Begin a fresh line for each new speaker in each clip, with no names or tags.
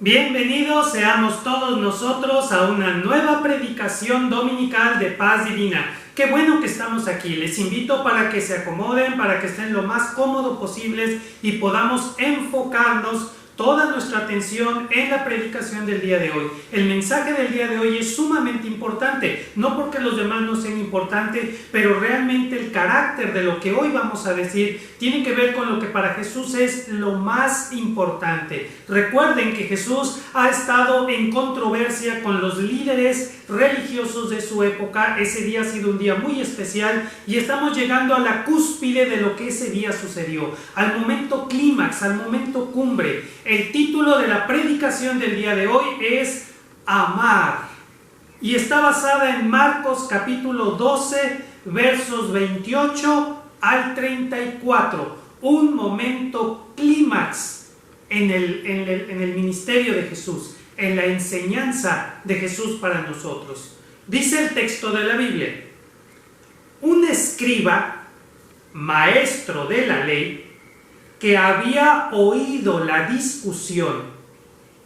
Bienvenidos seamos todos nosotros a una nueva predicación dominical de Paz Divina. Qué bueno que estamos aquí. Les invito para que se acomoden, para que estén lo más cómodo posibles y podamos enfocarnos toda nuestra atención en la predicación del día de hoy. El mensaje del día de hoy es sumamente importante, no porque los demás no sean importantes, pero realmente el carácter de lo que hoy vamos a decir tiene que ver con lo que para Jesús es lo más importante. Recuerden que Jesús ha estado en controversia con los líderes religiosos de su época. Ese día ha sido un día muy especial y estamos llegando a la cúspide de lo que ese día sucedió, al momento clímax, al momento cumbre. El título de la predicación del día de hoy es Amar y está basada en Marcos capítulo 12 versos 28 al 34, un momento clímax en el ministerio de Jesús, en la enseñanza de Jesús para nosotros. Dice el texto de la Biblia: un escriba, maestro de la ley, que había oído la discusión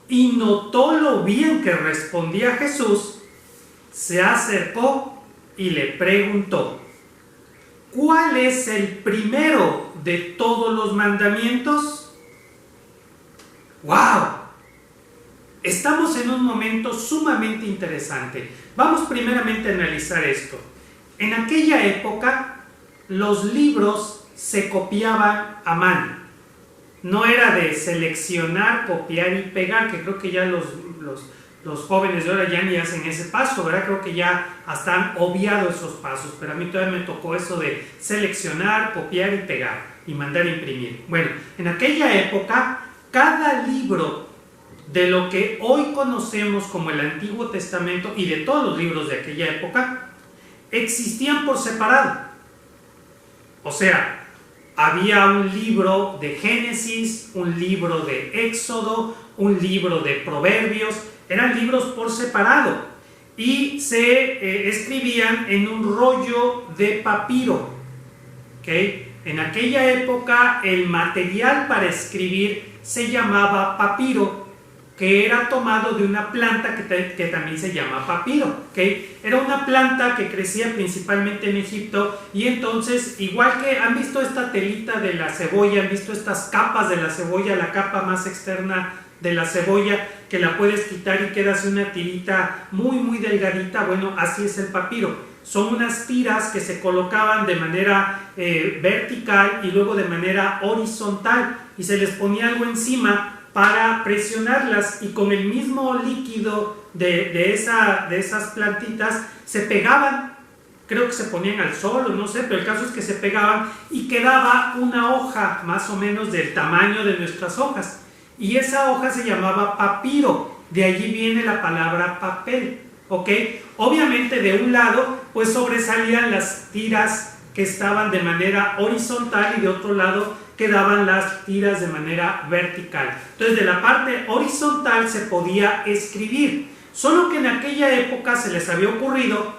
y notó lo bien que respondía Jesús, se acercó y le preguntó: ¿cuál es el primero de todos los mandamientos? ¡Wow! Estamos en un momento sumamente interesante. Vamos primeramente a analizar esto. En aquella época, los libros se copiaban a mano. No era de seleccionar, copiar y pegar, que creo que ya los jóvenes de ahora ya ni hacen ese paso, ¿verdad? Creo que ya hasta han obviado esos pasos, pero a mí todavía me tocó eso de seleccionar, copiar y pegar y mandar a imprimir. Bueno, en aquella época, cada libro de lo que hoy conocemos como el Antiguo Testamento y de todos los libros de aquella época, existían por separado. O sea, había un libro de Génesis, un libro de Éxodo, un libro de Proverbios, eran libros por separado y se escribían en un rollo de papiro. ¿Okay? En aquella época el material para escribir se llamaba papiro, que era tomado de una planta que también se llama papiro, ¿okay? Era una planta que crecía principalmente en Egipto y entonces, igual que han visto esta telita de la cebolla, han visto estas capas de la cebolla, la capa más externa de la cebolla que la puedes quitar y queda así una tirita muy delgadita. Bueno, así es el papiro. Son unas tiras que se colocaban de manera vertical y luego de manera horizontal y se les ponía algo encima para presionarlas y con el mismo líquido de esas plantitas se pegaban. Creo que se ponían al sol o no sé, pero el caso es que se pegaban y quedaba una hoja más o menos del tamaño de nuestras hojas y esa hoja se llamaba papiro, de allí viene la palabra papel, ¿ok? Obviamente de un lado pues sobresalían las tiras que estaban de manera horizontal y de otro lado quedaban las tiras de manera vertical. Entonces de la parte horizontal se podía escribir, solo que en aquella época se les había ocurrido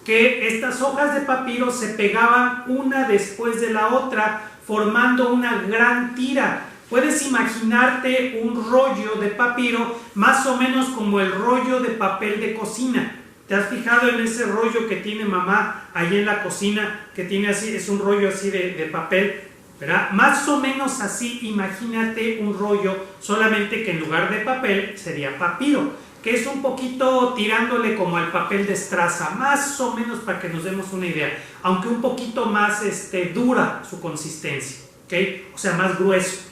que estas hojas de papiro se pegaban una después de la otra formando una gran tira. Puedes imaginarte un rollo de papiro más o menos como el rollo de papel de cocina. ¿Te has fijado en ese rollo que tiene mamá ahí en la cocina? Que tiene así, es un rollo así de papel, ¿verdad? Más o menos así, imagínate un rollo, solamente que en lugar de papel sería papiro, que es un poquito tirándole como al papel de estraza, más o menos para que nos demos una idea, aunque un poquito más dura su consistencia, ¿okay? O sea, más grueso.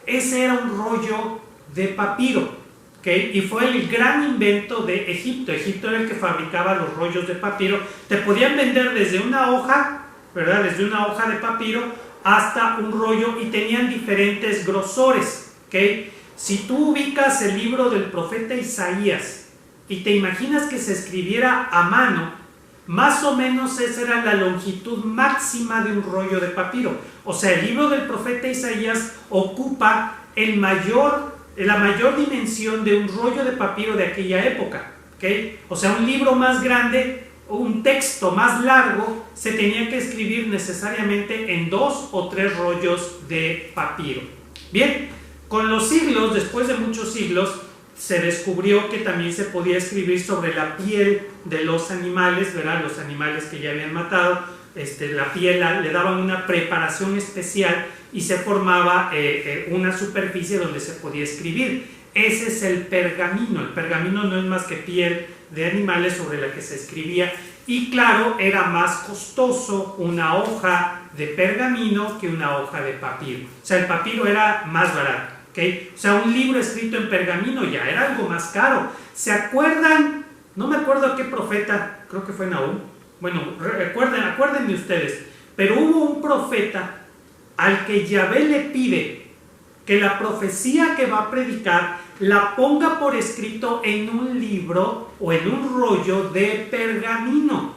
Ese era un rollo de papiro, ¿okay? Y fue el gran invento de Egipto. Egipto era el que fabricaba los rollos de papiro. Te podían vender desde una hoja, ¿verdad? Desde una hoja de papiro hasta un rollo y tenían diferentes grosores, ¿okay? Si tú ubicas el libro del profeta Isaías y te imaginas que se escribiera a mano, más o menos esa era la longitud máxima de un rollo de papiro. O sea, el libro del profeta Isaías ocupa la mayor dimensión de un rollo de papiro de aquella época, ¿okay? O sea, un libro más grande, un texto más largo, se tenía que escribir necesariamente en 2 o 3 rollos de papiro. Bien, con los siglos, después de muchos siglos, se descubrió que también se podía escribir sobre la piel de los animales, ¿verdad? Los animales que ya habían matado, la piel le daban una preparación especial y se formaba una superficie donde se podía escribir. Ese es el pergamino. El pergamino no es más que piel de animales sobre la que se escribía, y claro, era más costoso una hoja de pergamino que una hoja de papiro. O sea, el papiro era más barato, ¿okay? O sea, un libro escrito en pergamino ya era algo más caro. ¿Se acuerdan? No me acuerdo a qué profeta, creo que fue Nahum. Bueno, acuérdenme ustedes, pero hubo un profeta al que Yahvé le pide que la profecía que va a predicar la ponga por escrito en un libro o en un rollo de pergamino,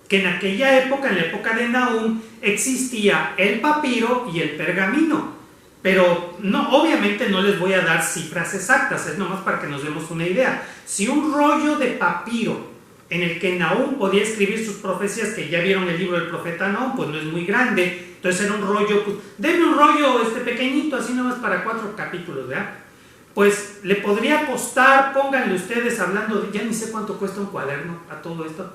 que en aquella época, en la época de Nahum, existía el papiro y el pergamino. Pero no, obviamente no les voy a dar cifras exactas, es nomás para que nos demos una idea. Si un rollo de papiro en el que Nahum podía escribir sus profecías, que ya vieron el libro del profeta Nahum, pues no es muy grande, entonces era un rollo, pues, denme un rollo pequeñito, así nomás para 4 capítulos, ¿verdad? Pues le podría costar, pónganle ustedes hablando de, ya ni sé cuánto cuesta un cuaderno a todo esto.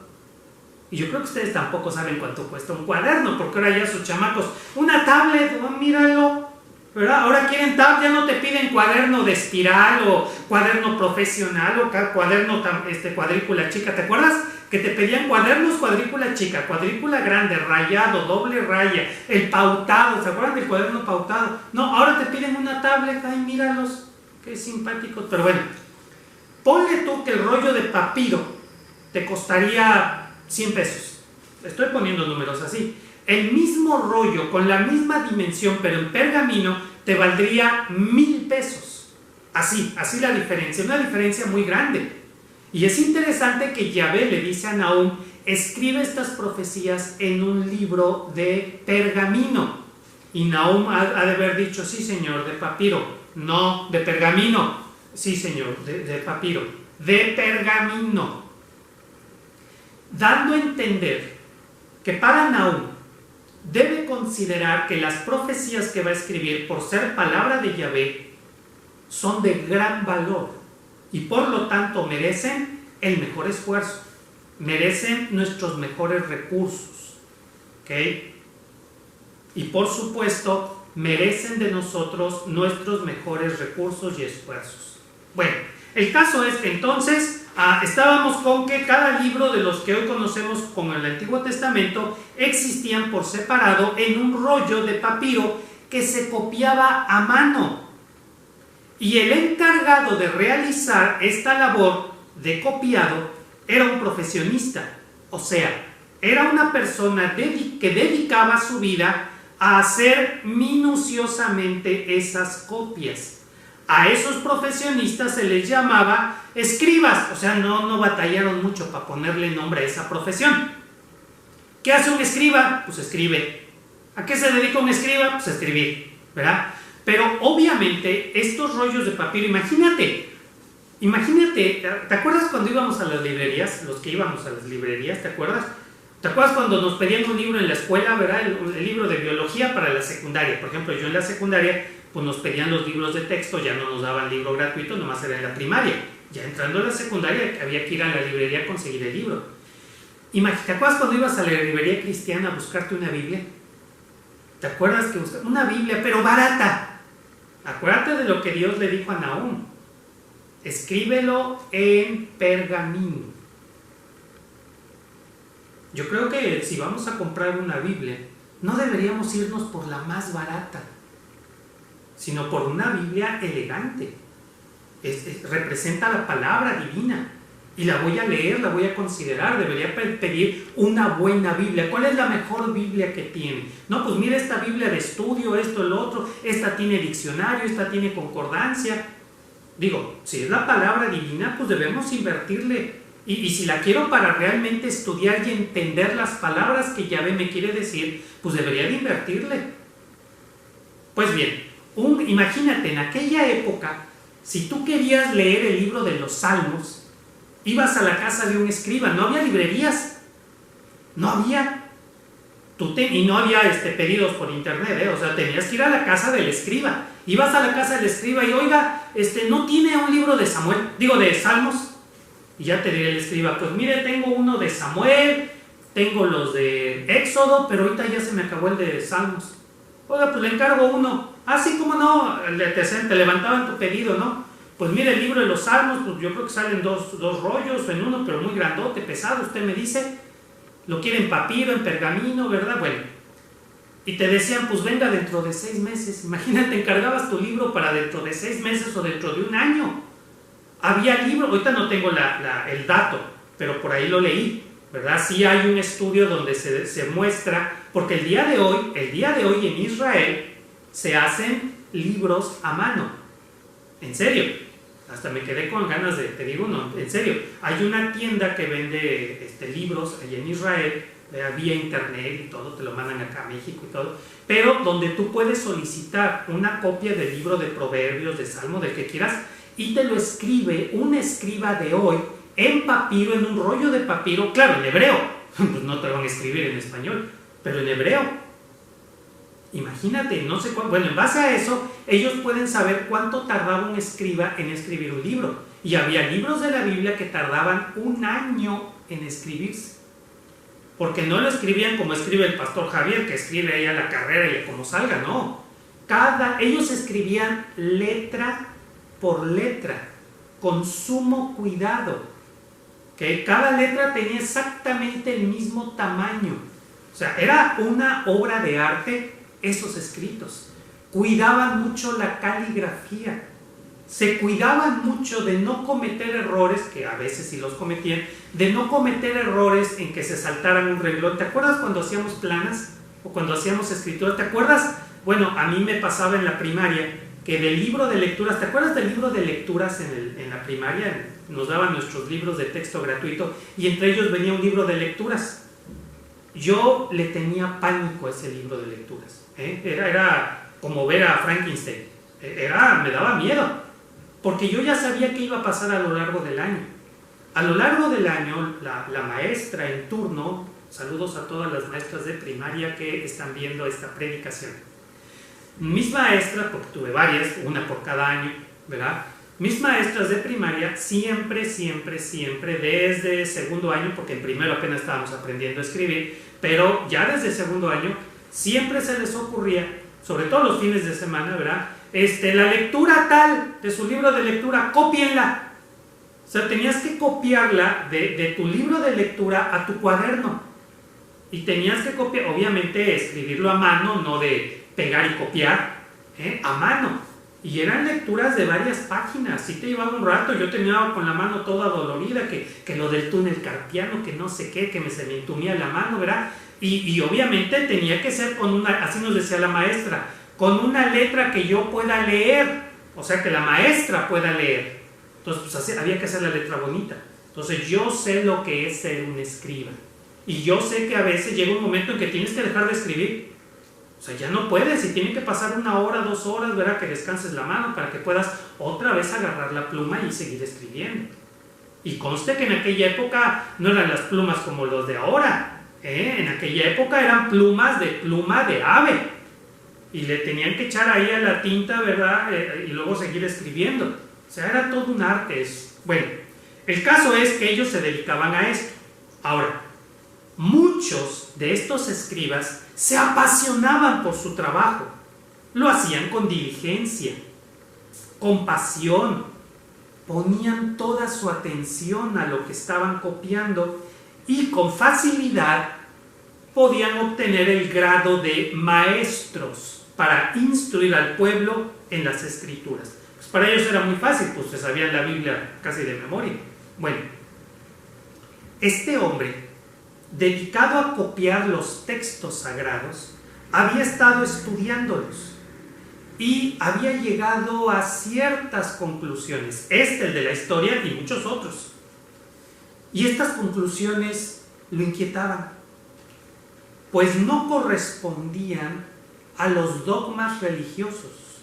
Y yo creo que ustedes tampoco saben cuánto cuesta un cuaderno, porque ahora ya sus chamacos, una tablet, oh, míralo, ¿verdad? Ahora quieren tablet, ya no te piden cuaderno de espiral o cuaderno profesional o cuaderno cuadrícula chica. ¿Te acuerdas? Que te pedían cuadernos cuadrícula chica, cuadrícula grande, rayado, doble raya, el pautado. ¿Se acuerdan del cuaderno pautado? No, ahora te piden una tablet, ay, míralos. Qué simpáticos, pero bueno, ponle tú que el rollo de papiro te costaría 100 pesos. Estoy poniendo números así. El mismo rollo, con la misma dimensión, pero en pergamino, te valdría 1000 pesos. Así la diferencia, una diferencia muy grande. Y es interesante que Yahvé le dice a Nahum, escribe estas profecías en un libro de pergamino. Y Nahum ha de haber dicho, sí señor, de papiro. No, de pergamino. Sí, señor, de papiro. De pergamino. Dando a entender que para Nahum debe considerar que las profecías que va a escribir, por ser palabra de Yahvé, son de gran valor y por lo tanto merecen el mejor esfuerzo, merecen nuestros mejores recursos, ¿ok? Y por supuesto merecen de nosotros nuestros mejores recursos y esfuerzos. Bueno, el caso es que entonces estábamos con que cada libro de los que hoy conocemos como el Antiguo Testamento existían por separado en un rollo de papiro que se copiaba a mano. Y el encargado de realizar esta labor de copiado era un profesionista, o sea, era una persona que dedicaba su vida a hacer minuciosamente esas copias. A esos profesionistas se les llamaba escribas, o sea, no batallaron mucho para ponerle nombre a esa profesión. ¿Qué hace un escriba? Pues escribe. ¿A qué se dedica un escriba? Pues a escribir, ¿verdad? Pero obviamente estos rollos de papiro, imagínate, ¿te acuerdas cuando íbamos a las librerías? Los que íbamos a las librerías, ¿te acuerdas? ¿Te acuerdas cuando nos pedían un libro en la escuela, verdad? El libro de biología para la secundaria. Por ejemplo, yo en la secundaria, pues nos pedían los libros de texto, ya no nos daban libro gratuito, nomás era en la primaria. Ya entrando a la secundaria había que ir a la librería a conseguir el libro. ¿Te acuerdas cuando ibas a la librería cristiana a buscarte una Biblia? ¿Te acuerdas que buscabas una Biblia, pero barata? Acuérdate de lo que Dios le dijo a Nahum. Escríbelo en pergamino. Yo creo que si vamos a comprar una Biblia, no deberíamos irnos por la más barata, sino por una Biblia elegante. Representa la palabra divina y la voy a leer, la voy a considerar. Debería pedir una buena Biblia. ¿Cuál es la mejor Biblia que tiene? No, pues mira esta Biblia de estudio, esto, lo otro, esta tiene diccionario, esta tiene concordancia. Digo, si es la palabra divina, pues debemos invertirle. Y si la quiero para realmente estudiar y entender las palabras que Yahvé me quiere decir, pues debería de invertirle. Pues bien, imagínate, en aquella época, si tú querías leer el libro de los Salmos, ibas a la casa de un escriba, no había librerías, no había, y no había pedidos por internet, o sea, tenías que ir a la casa del escriba. Ibas a la casa del escriba y, oiga, ¿no tiene un libro de Samuel? Digo, de Salmos. Y ya te diría el escriba, pues mire, tengo uno de Samuel, tengo los de Éxodo, pero ahorita ya se me acabó el de Salmos. Oiga, pues le encargo uno. Así como no, te levantaban tu pedido, ¿no? Pues mire, el libro de los Salmos, pues yo creo que salen dos rollos en uno, pero muy grandote, pesado, usted me dice. Lo quiere en papiro, en pergamino, ¿verdad? Bueno. Y te decían, pues venga dentro de 6 meses. Imagínate, encargabas tu libro para dentro de 6 meses o dentro de un año. Había libros, ahorita no tengo el dato, pero por ahí lo leí, ¿verdad? Sí hay un estudio donde se muestra, porque el día de hoy en Israel se hacen libros a mano. En serio, hasta me quedé con ganas de, te digo, no, en serio, hay una tienda que vende libros allá en Israel, vía internet y todo, te lo mandan acá a México y todo, pero donde tú puedes solicitar una copia del libro de Proverbios, de Salmo, del que quieras, y te lo escribe un escriba de hoy en papiro, en un rollo de papiro, claro, en hebreo, pues no te lo van a escribir en español, pero en hebreo. Imagínate, no sé cuánto. Bueno, en base a eso, ellos pueden saber cuánto tardaba un escriba en escribir un libro. Y había libros de la Biblia que tardaban 1 año en escribirse. Porque no lo escribían como escribe el pastor Javier, que escribe ahí a la carrera y como salga, no. Ellos escribían letra por letra, con sumo cuidado. ¿Okay? Cada letra tenía exactamente el mismo tamaño. O sea, era una obra de arte esos escritos. Cuidaban mucho la caligrafía. Se cuidaban mucho de no cometer errores, que a veces sí los cometían, de no cometer errores en que se saltaran un renglón. ¿Te acuerdas cuando hacíamos planas? O cuando hacíamos escritura. ¿Te acuerdas? Bueno, a mí me pasaba en la primaria que del libro de lecturas, ¿te acuerdas del libro de lecturas en la primaria? Nos daban nuestros libros de texto gratuito y entre ellos venía un libro de lecturas. Yo le tenía pánico a ese libro de lecturas. Era como ver a Frankenstein. Me daba miedo. Porque yo ya sabía qué iba a pasar a lo largo del año. A lo largo del año, la maestra en turno, saludos a todas las maestras de primaria que están viendo esta predicación. Mis maestras, porque tuve varias, una por cada año, ¿verdad? Mis maestras de primaria siempre, desde segundo año, porque en primero apenas estábamos aprendiendo a escribir, pero ya desde segundo año, siempre se les ocurría, sobre todo los fines de semana, ¿verdad? La lectura tal de su libro de lectura, cópienla. O sea, tenías que copiarla de tu libro de lectura a tu cuaderno. Y tenías que copiar, obviamente, escribirlo a mano, no de pegar y copiar, a mano. Y eran lecturas de varias páginas, sí te llevaba un rato. Yo tenía con la mano toda dolorida, que lo del túnel carpiano, que no sé qué, que se me entumía la mano, ¿verdad? Y obviamente tenía que ser con una, así nos decía la maestra, con una letra que yo pueda leer, o sea, que la maestra pueda leer. Entonces, pues así, había que hacer la letra bonita. Entonces, yo sé lo que es ser un escriba. Y yo sé que a veces llega un momento en que tienes que dejar de escribir. O sea, ya no puedes, y tiene que pasar 1 hora, 2 horas, ¿verdad? Que descanses la mano para que puedas otra vez agarrar la pluma y seguir escribiendo. Y conste que en aquella época no eran las plumas como los de ahora. En aquella época eran pluma de ave. Y le tenían que echar ahí a la tinta, ¿verdad? Y luego seguir escribiendo. O sea, era todo un arte eso. Bueno, el caso es que ellos se dedicaban a esto. Ahora, muchos de estos escribas se apasionaban por su trabajo. Lo hacían con diligencia, con pasión. Ponían toda su atención a lo que estaban copiando y con facilidad podían obtener el grado de maestros para instruir al pueblo en las escrituras. Pues para ellos era muy fácil, pues se sabían la Biblia casi de memoria. Bueno, este hombre, dedicado a copiar los textos sagrados, había estado estudiándolos y había llegado a ciertas conclusiones, el de la historia y muchos otros. Y estas conclusiones lo inquietaban, pues no correspondían a los dogmas religiosos,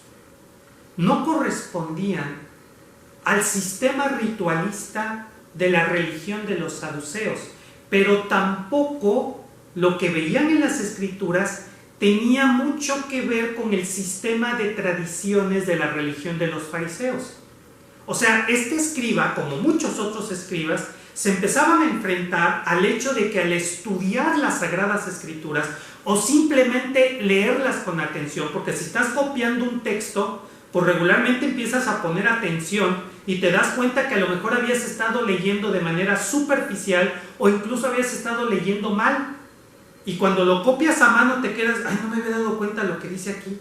no correspondían al sistema ritualista de la religión de los saduceos, pero tampoco lo que veían en las escrituras tenía mucho que ver con el sistema de tradiciones de la religión de los fariseos. O sea, este escriba, como muchos otros escribas, se empezaban a enfrentar al hecho de que al estudiar las Sagradas Escrituras o simplemente leerlas con atención, porque si estás copiando un texto, pues regularmente empiezas a poner atención y te das cuenta que a lo mejor habías estado leyendo de manera superficial o incluso habías estado leyendo mal. Y cuando lo copias a mano te quedas, ay, no me había dado cuenta de lo que dice aquí.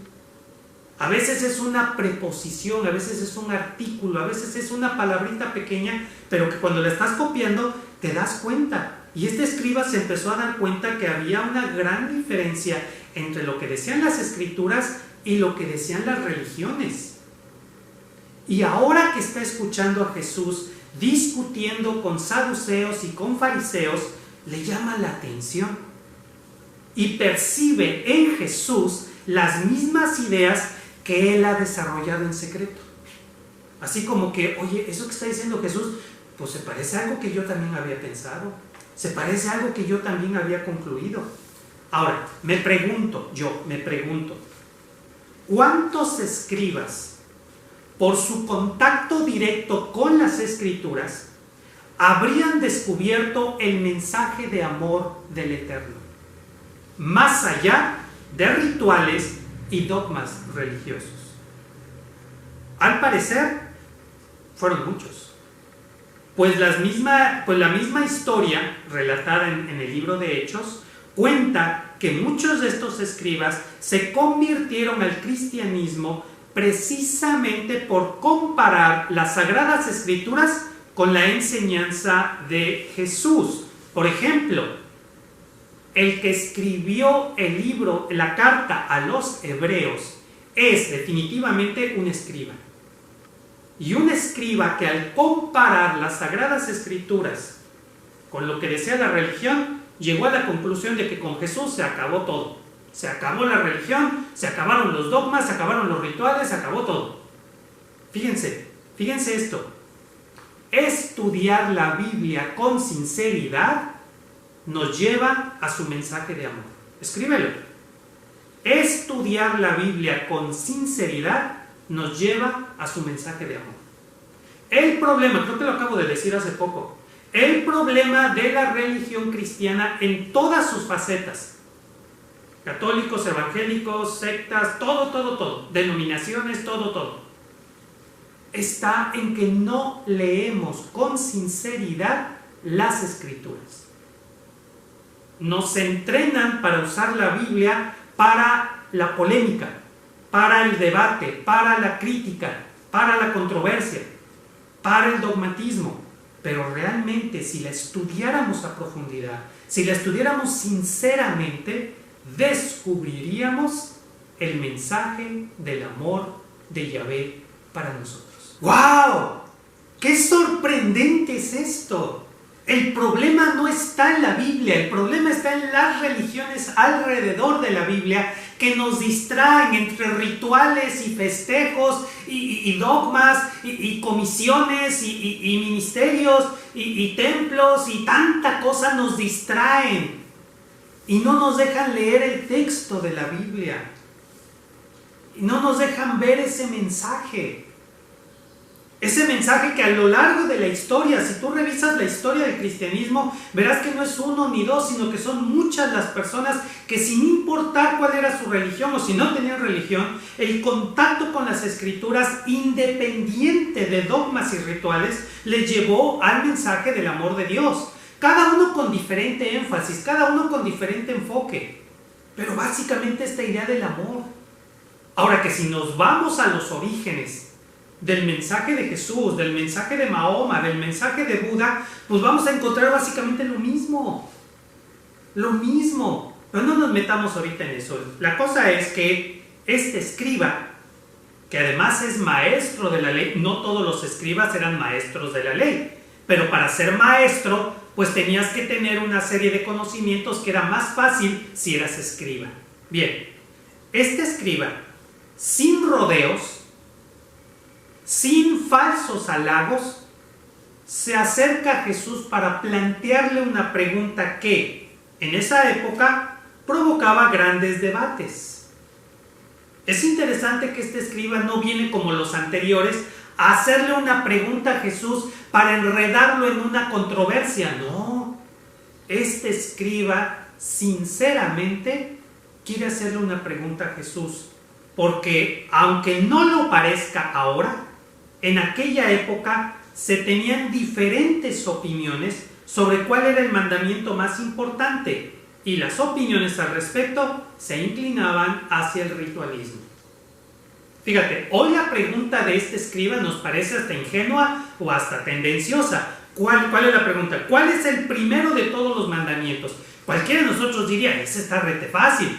A veces es una preposición, a veces es un artículo, a veces es una palabrita pequeña, pero que cuando la estás copiando te das cuenta. Y este escriba se empezó a dar cuenta que había una gran diferencia entre lo que decían las escrituras y lo que decían las religiones. Y ahora que está escuchando a Jesús discutiendo con saduceos y con fariseos, le llama la atención y percibe en Jesús las mismas ideas que él ha desarrollado en secreto. Así como que, oye, eso que está diciendo Jesús, pues se parece a algo que yo también había pensado, se parece a algo que yo también había concluido. Ahora, me pregunto, ¿cuántos escribas, por su contacto directo con las Escrituras, habrían descubierto el mensaje de amor del Eterno, más allá de rituales y dogmas religiosos? Al parecer, fueron muchos. Pues la misma historia relatada en el libro de Hechos cuenta que muchos de estos escribas se convirtieron al cristianismo precisamente por comparar las Sagradas Escrituras con la enseñanza de Jesús. Por ejemplo, el que escribió el libro, la carta a los hebreos, es definitivamente un escriba. Y un escriba que al comparar las Sagradas Escrituras con lo que decía la religión, llegó a la conclusión de que con Jesús se acabó todo. Se acabó la religión, se acabaron los dogmas, se acabaron los rituales, se acabó todo. Fíjense esto. Estudiar la Biblia con sinceridad nos lleva a su mensaje de amor. Escríbelo. Estudiar la Biblia con sinceridad nos lleva a su mensaje de amor. El problema, creo que lo acabo de decir hace poco, el problema de la religión cristiana en todas sus facetas, católicos, evangélicos, sectas, todo, denominaciones, todo, está en que no leemos con sinceridad las Escrituras. Nos entrenan para usar la Biblia para la polémica, para el debate, para la crítica, para la controversia, para el dogmatismo. Pero realmente, si la estudiáramos a profundidad, si la estudiáramos sinceramente, descubriríamos el mensaje del amor de Yahvé para nosotros. ¡Wow! ¡Qué sorprendente es esto! El problema no está en la Biblia, el problema está en las religiones alrededor de la Biblia que nos distraen entre rituales y festejos y dogmas y comisiones y ministerios y templos y tanta cosa nos distraen y no nos dejan leer el texto de la Biblia y no nos dejan ver ese mensaje. Ese mensaje que a lo largo de la historia, si tú revisas la historia del cristianismo, verás que no es uno ni dos, sino que son muchas las personas que, sin importar cuál era su religión o si no tenían religión, el contacto con las Escrituras, independiente de dogmas y rituales, les llevó al mensaje del amor de Dios. Cada uno con diferente énfasis, cada uno con diferente enfoque, pero básicamente esta idea del amor. Ahora, que si nos vamos a los orígenes del mensaje de Jesús, del mensaje de Mahoma, del mensaje de Buda, pues vamos a encontrar básicamente lo mismo, pero no nos metamos ahorita en eso. La cosa es que este escriba, que además es maestro de la ley, no todos los escribas eran maestros de la ley, pero para ser maestro, pues tenías que tener una serie de conocimientos que era más fácil si eras escriba. Bien, este escriba, sin rodeos, sin falsos halagos, se acerca a Jesús para plantearle una pregunta que en esa época provocaba grandes debates. Es interesante que este escriba no viene como los anteriores a hacerle una pregunta a Jesús para enredarlo en una controversia. No, este escriba sinceramente quiere hacerle una pregunta a Jesús, porque aunque no lo parezca ahora, en aquella época se tenían diferentes opiniones sobre cuál era el mandamiento más importante, y las opiniones al respecto se inclinaban hacia el ritualismo. Fíjate, hoy la pregunta de este escriba nos parece hasta ingenua o hasta tendenciosa. ¿Cuál es la pregunta? ¿Cuál es el primero de todos los mandamientos? Cualquiera de nosotros diría, ese está rete fácil.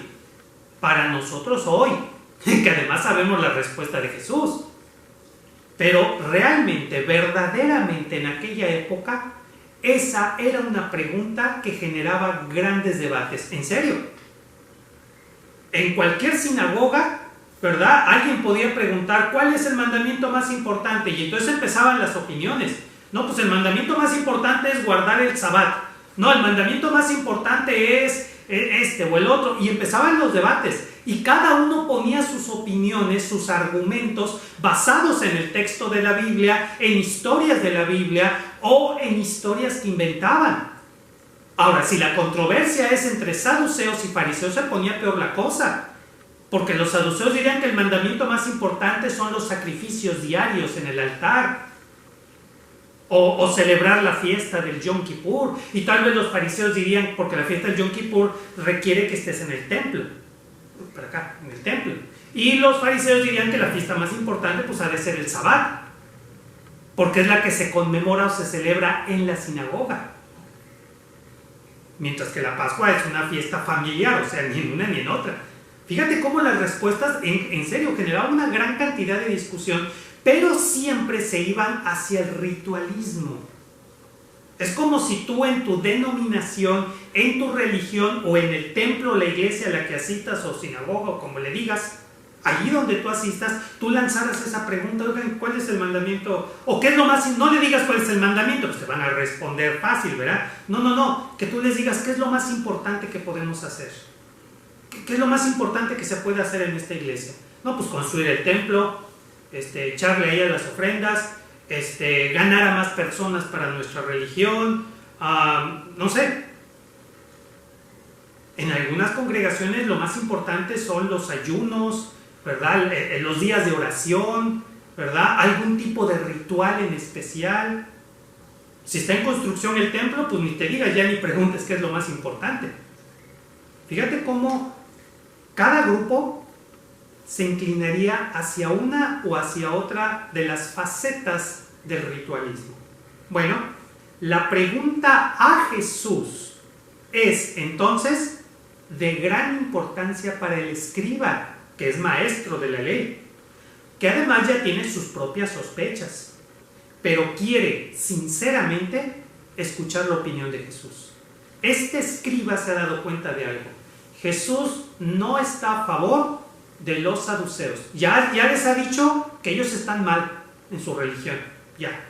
Para nosotros hoy, que además sabemos la respuesta de Jesús. Pero realmente, verdaderamente en aquella época, esa era una pregunta que generaba grandes debates. En serio. En cualquier sinagoga, ¿verdad? Alguien podía preguntar cuál es el mandamiento más importante, y entonces empezaban las opiniones. No, pues el mandamiento más importante es guardar el Sabbat. No, el mandamiento más importante es este o el otro, y empezaban los debates, y cada uno ponía sus opiniones, sus argumentos basados en el texto de la Biblia, en historias de la Biblia o en historias que inventaban. Ahora, si la controversia es entre saduceos y fariseos, se ponía peor la cosa, porque los saduceos dirían que el mandamiento más importante son los sacrificios diarios en el altar, o celebrar la fiesta del Yom Kippur, y tal vez los fariseos dirían, porque la fiesta del Yom Kippur requiere que estés en el templo, para acá, en el templo, y los fariseos dirían que la fiesta más importante pues ha de ser el Sabbat, porque es la que se conmemora o se celebra en la sinagoga, mientras que la Pascua es una fiesta familiar, o sea, ni en una ni en otra. Fíjate cómo las respuestas en serio generaban una gran cantidad de discusión, pero siempre se iban hacia el ritualismo. Es como si tú en tu denominación, en tu religión, o en el templo, la iglesia a la que asistas, o sinagoga, o como le digas, allí donde tú asistas, tú lanzaras esa pregunta: oigan, ¿cuál es el mandamiento? O ¿qué es lo más? No le digas cuál es el mandamiento, pues te van a responder fácil, ¿verdad? No, que tú les digas qué es lo más importante que podemos hacer. ¿Qué es lo más importante que se puede hacer en esta iglesia? No, pues construir el templo, echarle ahí a las ofrendas, ganar a más personas para nuestra religión, no sé. En algunas congregaciones lo más importante son los ayunos, ¿verdad? Los días de oración, ¿verdad? Algún tipo de ritual en especial. Si está en construcción el templo, pues ni te digas, ya ni preguntes qué es lo más importante. Fíjate cómo cada grupo se inclinaría hacia una o hacia otra de las facetas del ritualismo. Bueno, la pregunta a Jesús es entonces de gran importancia para el escriba, que es maestro de la ley, que además ya tiene sus propias sospechas, pero quiere sinceramente escuchar la opinión de Jesús. Este escriba se ha dado cuenta de algo: Jesús no está a favor de los saduceos. Ya les ha dicho que ellos están mal en su religión, ya.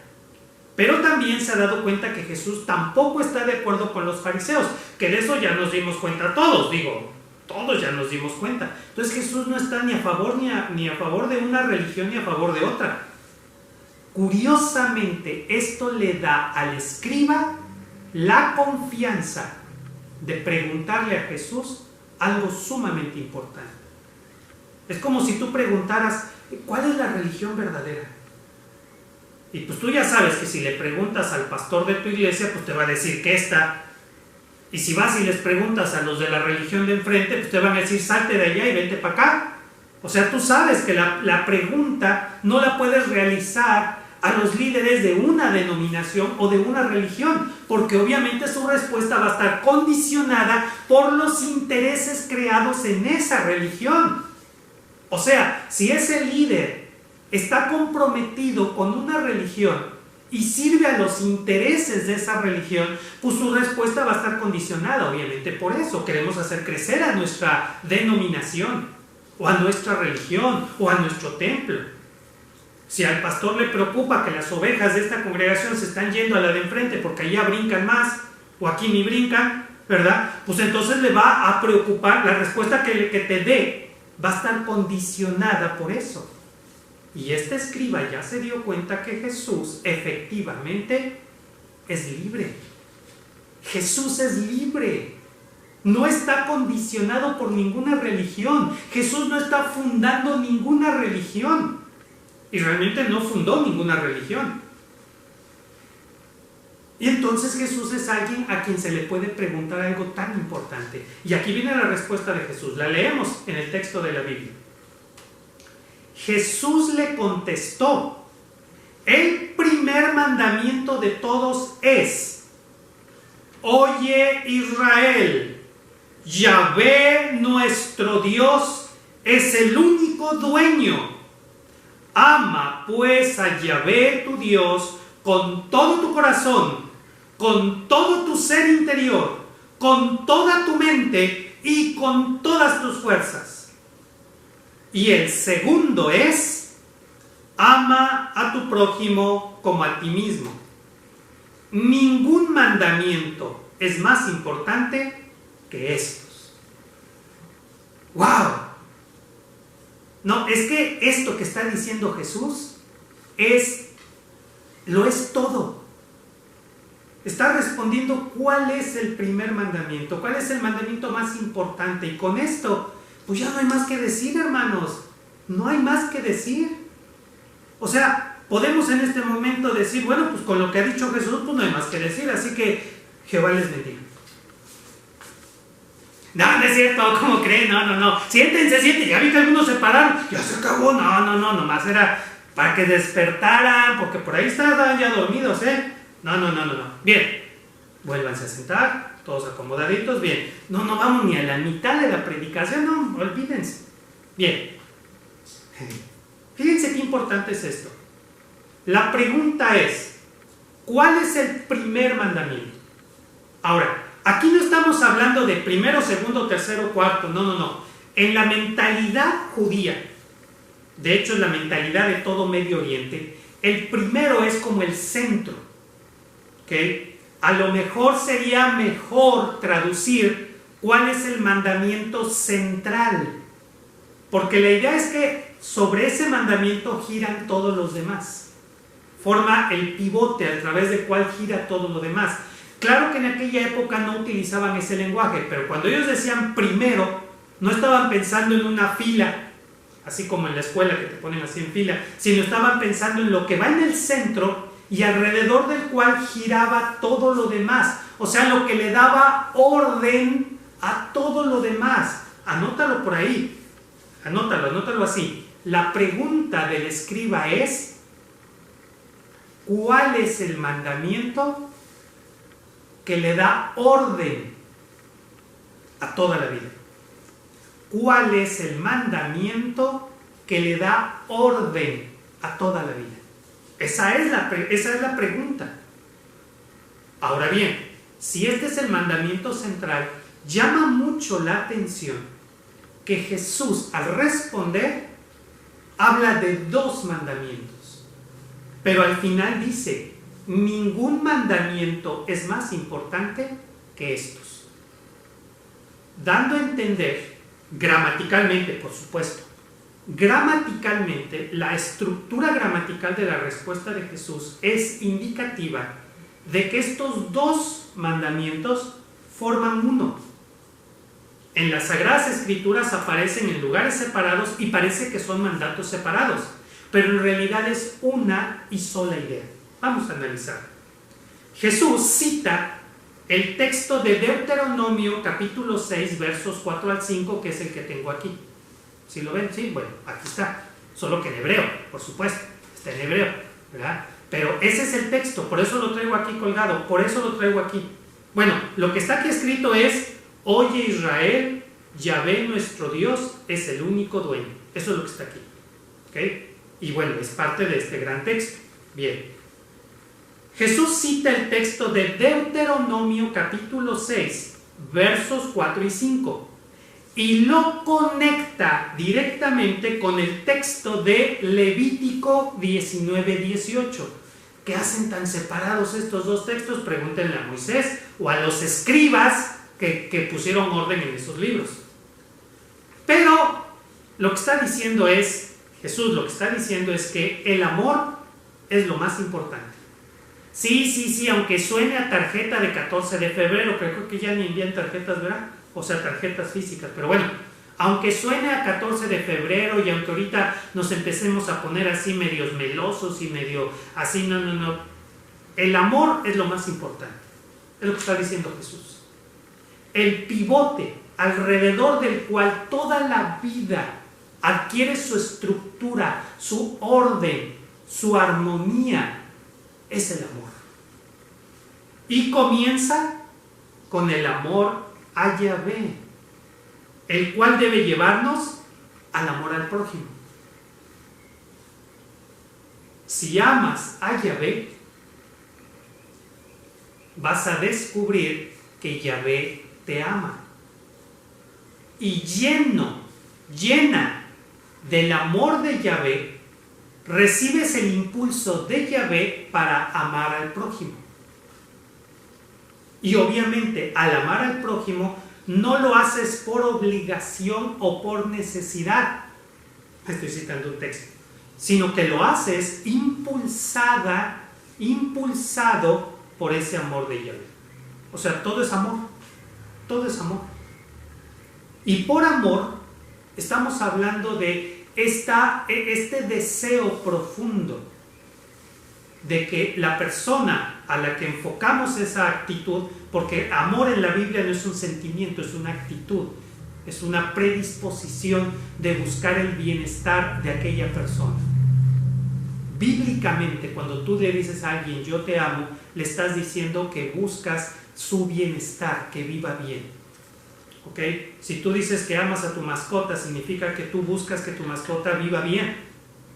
Pero también se ha dado cuenta que Jesús tampoco está de acuerdo con los fariseos, que de eso ya nos dimos cuenta todos, todos ya nos dimos cuenta. Entonces Jesús no está ni a favor ni a favor de una religión ni a favor de otra. Curiosamente, esto le da al escriba la confianza de preguntarle a Jesús algo sumamente importante. Es como si tú preguntaras: ¿cuál es la religión verdadera? Y pues tú ya sabes que si le preguntas al pastor de tu iglesia, pues te va a decir que esta. Y si vas y les preguntas a los de la religión de enfrente, pues te van a decir: salte de allá y vente para acá. O sea, tú sabes que la pregunta no la puedes realizar a los líderes de una denominación o de una religión, porque obviamente su respuesta va a estar condicionada por los intereses creados en esa religión. O sea, si ese líder está comprometido con una religión y sirve a los intereses de esa religión, pues su respuesta va a estar condicionada, obviamente, por eso. Queremos hacer crecer a nuestra denominación, o a nuestra religión, o a nuestro templo. Si al pastor le preocupa que las ovejas de esta congregación se están yendo a la de enfrente porque allá brincan más, o aquí ni brincan, ¿verdad? Pues entonces le va a preocupar, la respuesta que te dé va a estar condicionada por eso. Y este escriba ya se dio cuenta que Jesús efectivamente es libre. Jesús es libre. No está condicionado por ninguna religión. Jesús no está fundando ninguna religión. Y realmente no fundó ninguna religión. Y entonces Jesús es alguien a quien se le puede preguntar algo tan importante. Y aquí viene la respuesta de Jesús. La leemos en el texto de la Biblia. Jesús le contestó: el primer mandamiento de todos es: oye, Israel, Yahvé nuestro Dios es el único dueño. Ama pues a Yahvé tu Dios con todo tu corazón, con todo tu ser interior, con toda tu mente y con todas tus fuerzas. Y el segundo es: ama a tu prójimo como a ti mismo. Ningún mandamiento es más importante que estos. ¡Wow! No, es que esto que está diciendo Jesús lo es todo. Está respondiendo cuál es el primer mandamiento, cuál es el mandamiento más importante. Y con esto, pues ya no hay más que decir, hermanos. No hay más que decir. O sea, podemos en este momento decir, bueno, pues con lo que ha dicho Jesús, pues no hay más que decir. Así que Jehová les bendiga. No, no es cierto, ¿cómo creen? No. Siéntense, ya vi que algunos se pararon. Ya se acabó. No, nomás era para que despertaran, porque por ahí estaban ya dormidos, ¿eh? No. Bien, vuélvanse a sentar, todos acomodaditos, bien. No vamos ni a la mitad de la predicación, no, olvídense. Bien. Fíjense qué importante es esto. La pregunta es: ¿cuál es el primer mandamiento? Ahora, aquí no estamos hablando de primero, segundo, tercero, cuarto, no. En la mentalidad judía, de hecho en la mentalidad de todo Medio Oriente, el primero es como el centro. ¿Okay? A lo mejor sería mejor traducir cuál es el mandamiento central, porque la idea es que sobre ese mandamiento giran todos los demás. Forma el pivote a través del cual gira todo lo demás. Claro que en aquella época no utilizaban ese lenguaje, pero cuando ellos decían primero, no estaban pensando en una fila, así como en la escuela que te ponen así en fila, sino estaban pensando en lo que va en el centro y alrededor del cual giraba todo lo demás. O sea, lo que le daba orden a todo lo demás. Anótalo por ahí. Anótalo así. La pregunta del escriba es: ¿cuál es el mandamiento que le da orden a toda la vida? ¿Cuál es el mandamiento que le da orden a toda la vida? Esa es la pregunta. Ahora bien, si este es el mandamiento central, llama mucho la atención que Jesús, al responder, habla de dos mandamientos, pero al final dice: ningún mandamiento es más importante que estos, dando a entender, gramaticalmente, por supuesto, gramaticalmente, la estructura gramatical de la respuesta de Jesús es indicativa de que estos dos mandamientos forman uno. En las Sagradas Escrituras aparecen en lugares separados y parece que son mandatos separados, pero en realidad es una y sola idea. Vamos a analizar. Jesús cita el texto de Deuteronomio capítulo 6 versos 4 al 5, que es el que tengo aquí. ¿Sí lo ven? Sí, bueno, aquí está. Solo que en hebreo, por supuesto. Está en hebreo, ¿verdad? Pero ese es el texto, por eso lo traigo aquí colgado, por eso lo traigo aquí. Bueno, lo que está aquí escrito es: oye, Israel, Yahvé nuestro Dios es el único dueño. Eso es lo que está aquí. ¿Ok? Y bueno, es parte de este gran texto. Bien. Jesús cita el texto de Deuteronomio capítulo 6, versos 4 y 5, y lo conecta directamente con el texto de Levítico 19, 18. ¿Qué hacen tan separados estos dos textos? Pregúntenle a Moisés o a los escribas que pusieron orden en esos libros. Pero lo que está diciendo es, Jesús lo que está diciendo es que el amor es lo más importante. Sí, aunque suene a tarjeta de 14 de febrero, creo que ya ni envían tarjetas, ¿verdad? O sea, tarjetas físicas, pero bueno, aunque suene a 14 de febrero y aunque ahorita nos empecemos a poner así medios melosos y medio así, no. El amor es lo más importante. Es lo que está diciendo Jesús. El pivote alrededor del cual toda la vida adquiere su estructura, su orden, su armonía, es el amor. Y comienza con el amor a Yahvé, el cual debe llevarnos al amor al prójimo. Si amas a Yahvé, vas a descubrir que Yahvé te ama. Y llena del amor de Yahvé, recibes el impulso de Yahvé para amar al prójimo. Y obviamente, al amar al prójimo, no lo haces por obligación o por necesidad. Estoy citando un texto. Sino que lo haces impulsado por ese amor de Yahvé. O sea, todo es amor. Todo es amor. Y por amor, estamos hablando de este deseo profundo de que la persona a la que enfocamos esa actitud, porque amor en la Biblia no es un sentimiento, es una actitud, es una predisposición de buscar el bienestar de aquella persona. Bíblicamente, cuando tú le dices a alguien yo te amo, le estás diciendo que buscas su bienestar, que viva bien. ¿Ok? Si tú dices que amas a tu mascota, significa que tú buscas que tu mascota viva bien,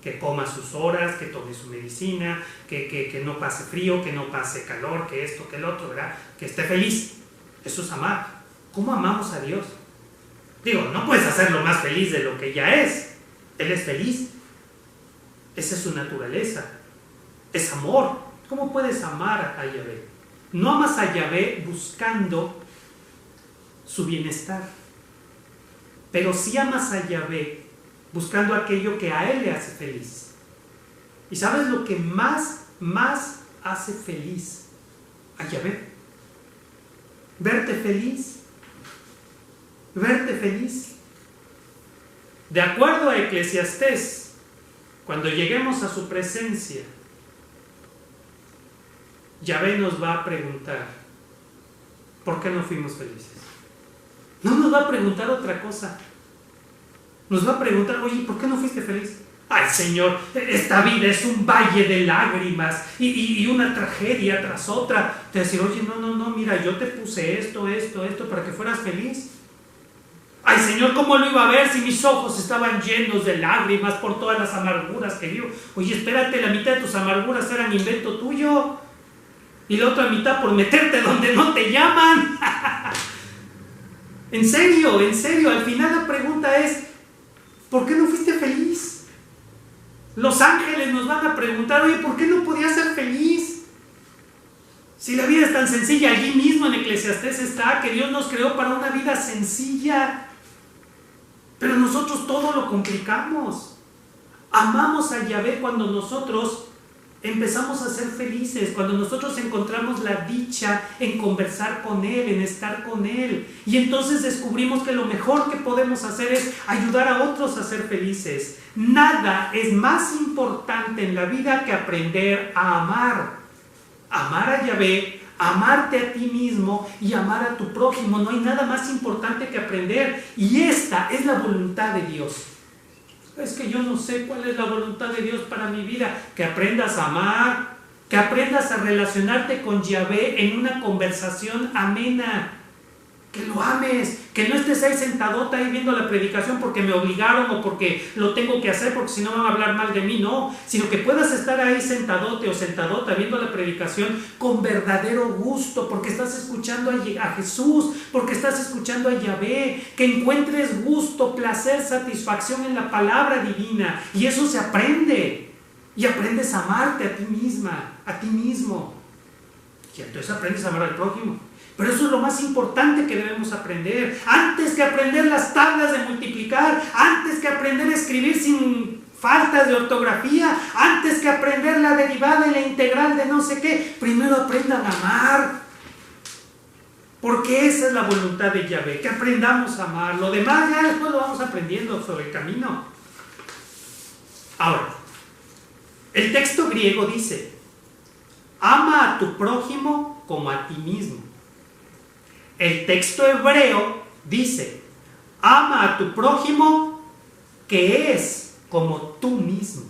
que coma sus horas, que tome su medicina, que no pase frío, que no pase calor, que esto, que el otro, ¿verdad? Que esté feliz. Eso es amar. ¿Cómo amamos a Dios? Digo, no puedes hacerlo más feliz de lo que ya es. Él es feliz. Esa es su naturaleza. Es amor. ¿Cómo puedes amar a Yahvé? No amas a Yahvé buscando su bienestar, pero sí amas a Yahvé buscando aquello que a él le hace feliz. ¿Y sabes lo que más hace feliz a Yahvé? Verte feliz. Verte feliz. De acuerdo a Eclesiastés, cuando lleguemos a su presencia, Yahvé nos va a preguntar, ¿por qué no fuimos felices? No nos va a preguntar otra cosa. Nos va a preguntar, oye, ¿por qué no fuiste feliz? Ay, Señor, esta vida es un valle de lágrimas y una tragedia tras otra. Te decir, oye, no, mira, yo te puse esto, para que fueras feliz. Ay, Señor, ¿cómo lo iba a ver si mis ojos estaban llenos de lágrimas por todas las amarguras que vivo? Oye, espérate, la mitad de tus amarguras eran invento tuyo y la otra mitad por meterte donde no te llaman. En serio, al final la pregunta es, ¿por qué no fuiste feliz? Los ángeles nos van a preguntar, oye, ¿por qué no podías ser feliz? Si la vida es tan sencilla, allí mismo en Eclesiastés está que Dios nos creó para una vida sencilla, pero nosotros todo lo complicamos. Amamos a Yahvé cuando nosotros empezamos a ser felices, cuando nosotros encontramos la dicha en conversar con Él, en estar con Él. Y entonces descubrimos que lo mejor que podemos hacer es ayudar a otros a ser felices. Nada es más importante en la vida que aprender a amar. Amar a Yahvé, amarte a ti mismo y amar a tu prójimo. No hay nada más importante que aprender. Y esta es la voluntad de Dios. Es que yo no sé cuál es la voluntad de Dios para mi vida. Que aprendas a amar, que aprendas a relacionarte con Yahvé en una conversación amena, que lo ames, que no estés ahí sentadota ahí viendo la predicación porque me obligaron o porque lo tengo que hacer porque si no van a hablar mal de mí, no, sino que puedas estar ahí sentadote o sentadota viendo la predicación con verdadero gusto porque estás escuchando a Jesús, porque estás escuchando a Yahvé, que encuentres gusto, placer, satisfacción en la palabra divina, y eso se aprende, y aprendes a amarte a ti misma, a ti mismo, y entonces aprendes a amar al prójimo. Pero eso es lo más importante que debemos aprender. Antes que aprender las tablas de multiplicar, antes que aprender a escribir sin faltas de ortografía, antes que aprender la derivada y la integral de no sé qué, primero aprendan a amar. Porque esa es la voluntad de Yahvé, que aprendamos a amar. Lo demás ya después lo vamos aprendiendo sobre el camino. Ahora, el texto griego dice: ama a tu prójimo como a ti mismo. El texto hebreo dice: ama a tu prójimo que es como tú mismo.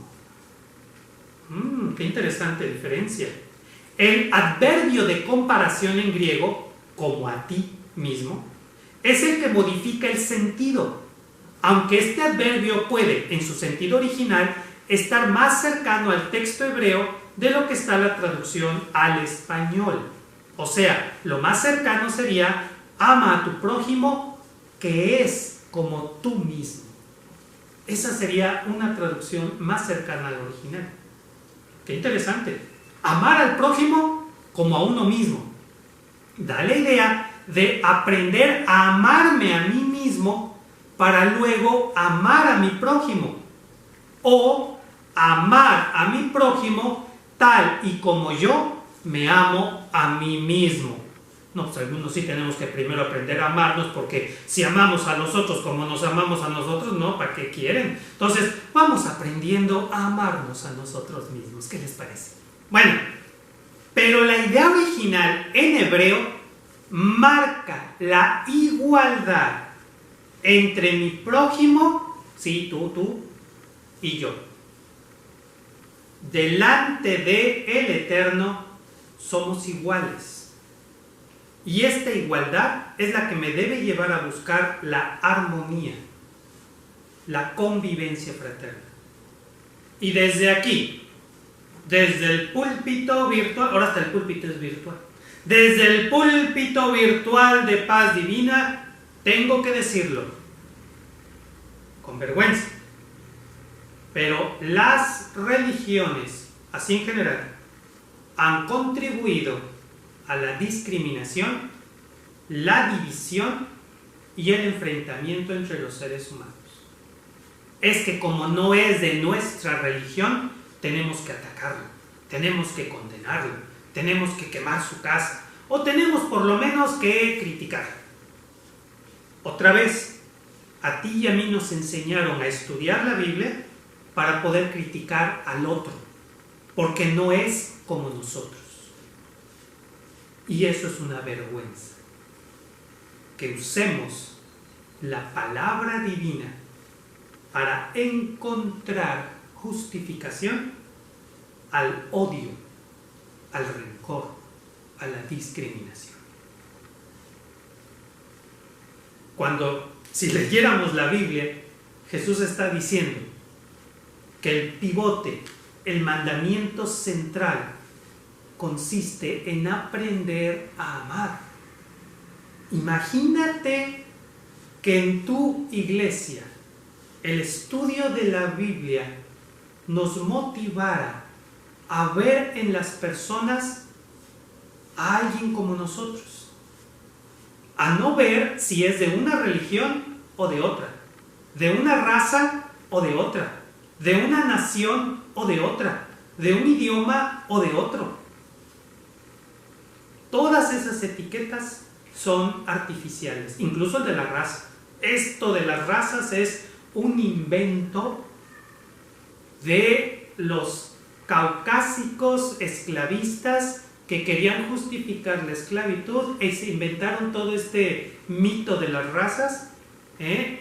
Qué interesante diferencia. El adverbio de comparación en griego, como a ti mismo, es el que modifica el sentido, aunque este adverbio puede, en su sentido original, estar más cercano al texto hebreo de lo que está la traducción al español. O sea, lo más cercano sería: ama a tu prójimo que es como tú mismo. Esa sería una traducción más cercana al original. Qué interesante. Amar al prójimo como a uno mismo. Da la idea de aprender a amarme a mí mismo para luego amar a mi prójimo. O amar a mi prójimo tal y como yo me amo a mí mismo. No, pues algunos sí tenemos que primero aprender a amarnos, porque si amamos a los otros como nos amamos a nosotros, no, ¿para qué quieren? Entonces, vamos aprendiendo a amarnos a nosotros mismos. ¿Qué les parece? Bueno, pero la idea original en hebreo marca la igualdad entre mi prójimo, sí, tú, y yo. Delante de el Eterno somos iguales. Y esta igualdad es la que me debe llevar a buscar la armonía, la convivencia fraterna. Y desde aquí, desde el púlpito virtual, ahora hasta el púlpito es virtual, desde el púlpito virtual de Paz Divina, tengo que decirlo, con vergüenza, pero las religiones, así en general, han contribuido a la discriminación, la división y el enfrentamiento entre los seres humanos. Es que como no es de nuestra religión, tenemos que atacarlo, tenemos que condenarlo, tenemos que quemar su casa, o tenemos por lo menos que criticarlo. Otra vez, a ti y a mí nos enseñaron a estudiar la Biblia para poder criticar al otro, porque no es como nosotros. Y eso es una vergüenza, que usemos la palabra divina para encontrar justificación al odio, al rencor, a la discriminación. Si leyéramos la Biblia, Jesús está diciendo que el pivote, el mandamiento central, consiste en aprender a amar. Imagínate que en tu iglesia el estudio de la Biblia nos motivara a ver en las personas a alguien como nosotros, a no ver si es de una religión o de otra, de una raza o de otra, de una nación o de otra, de un idioma o de otro. Todas esas etiquetas son artificiales, incluso el de la raza. Esto de las razas es un invento de los caucásicos esclavistas que querían justificar la esclavitud y se inventaron todo este mito de las razas,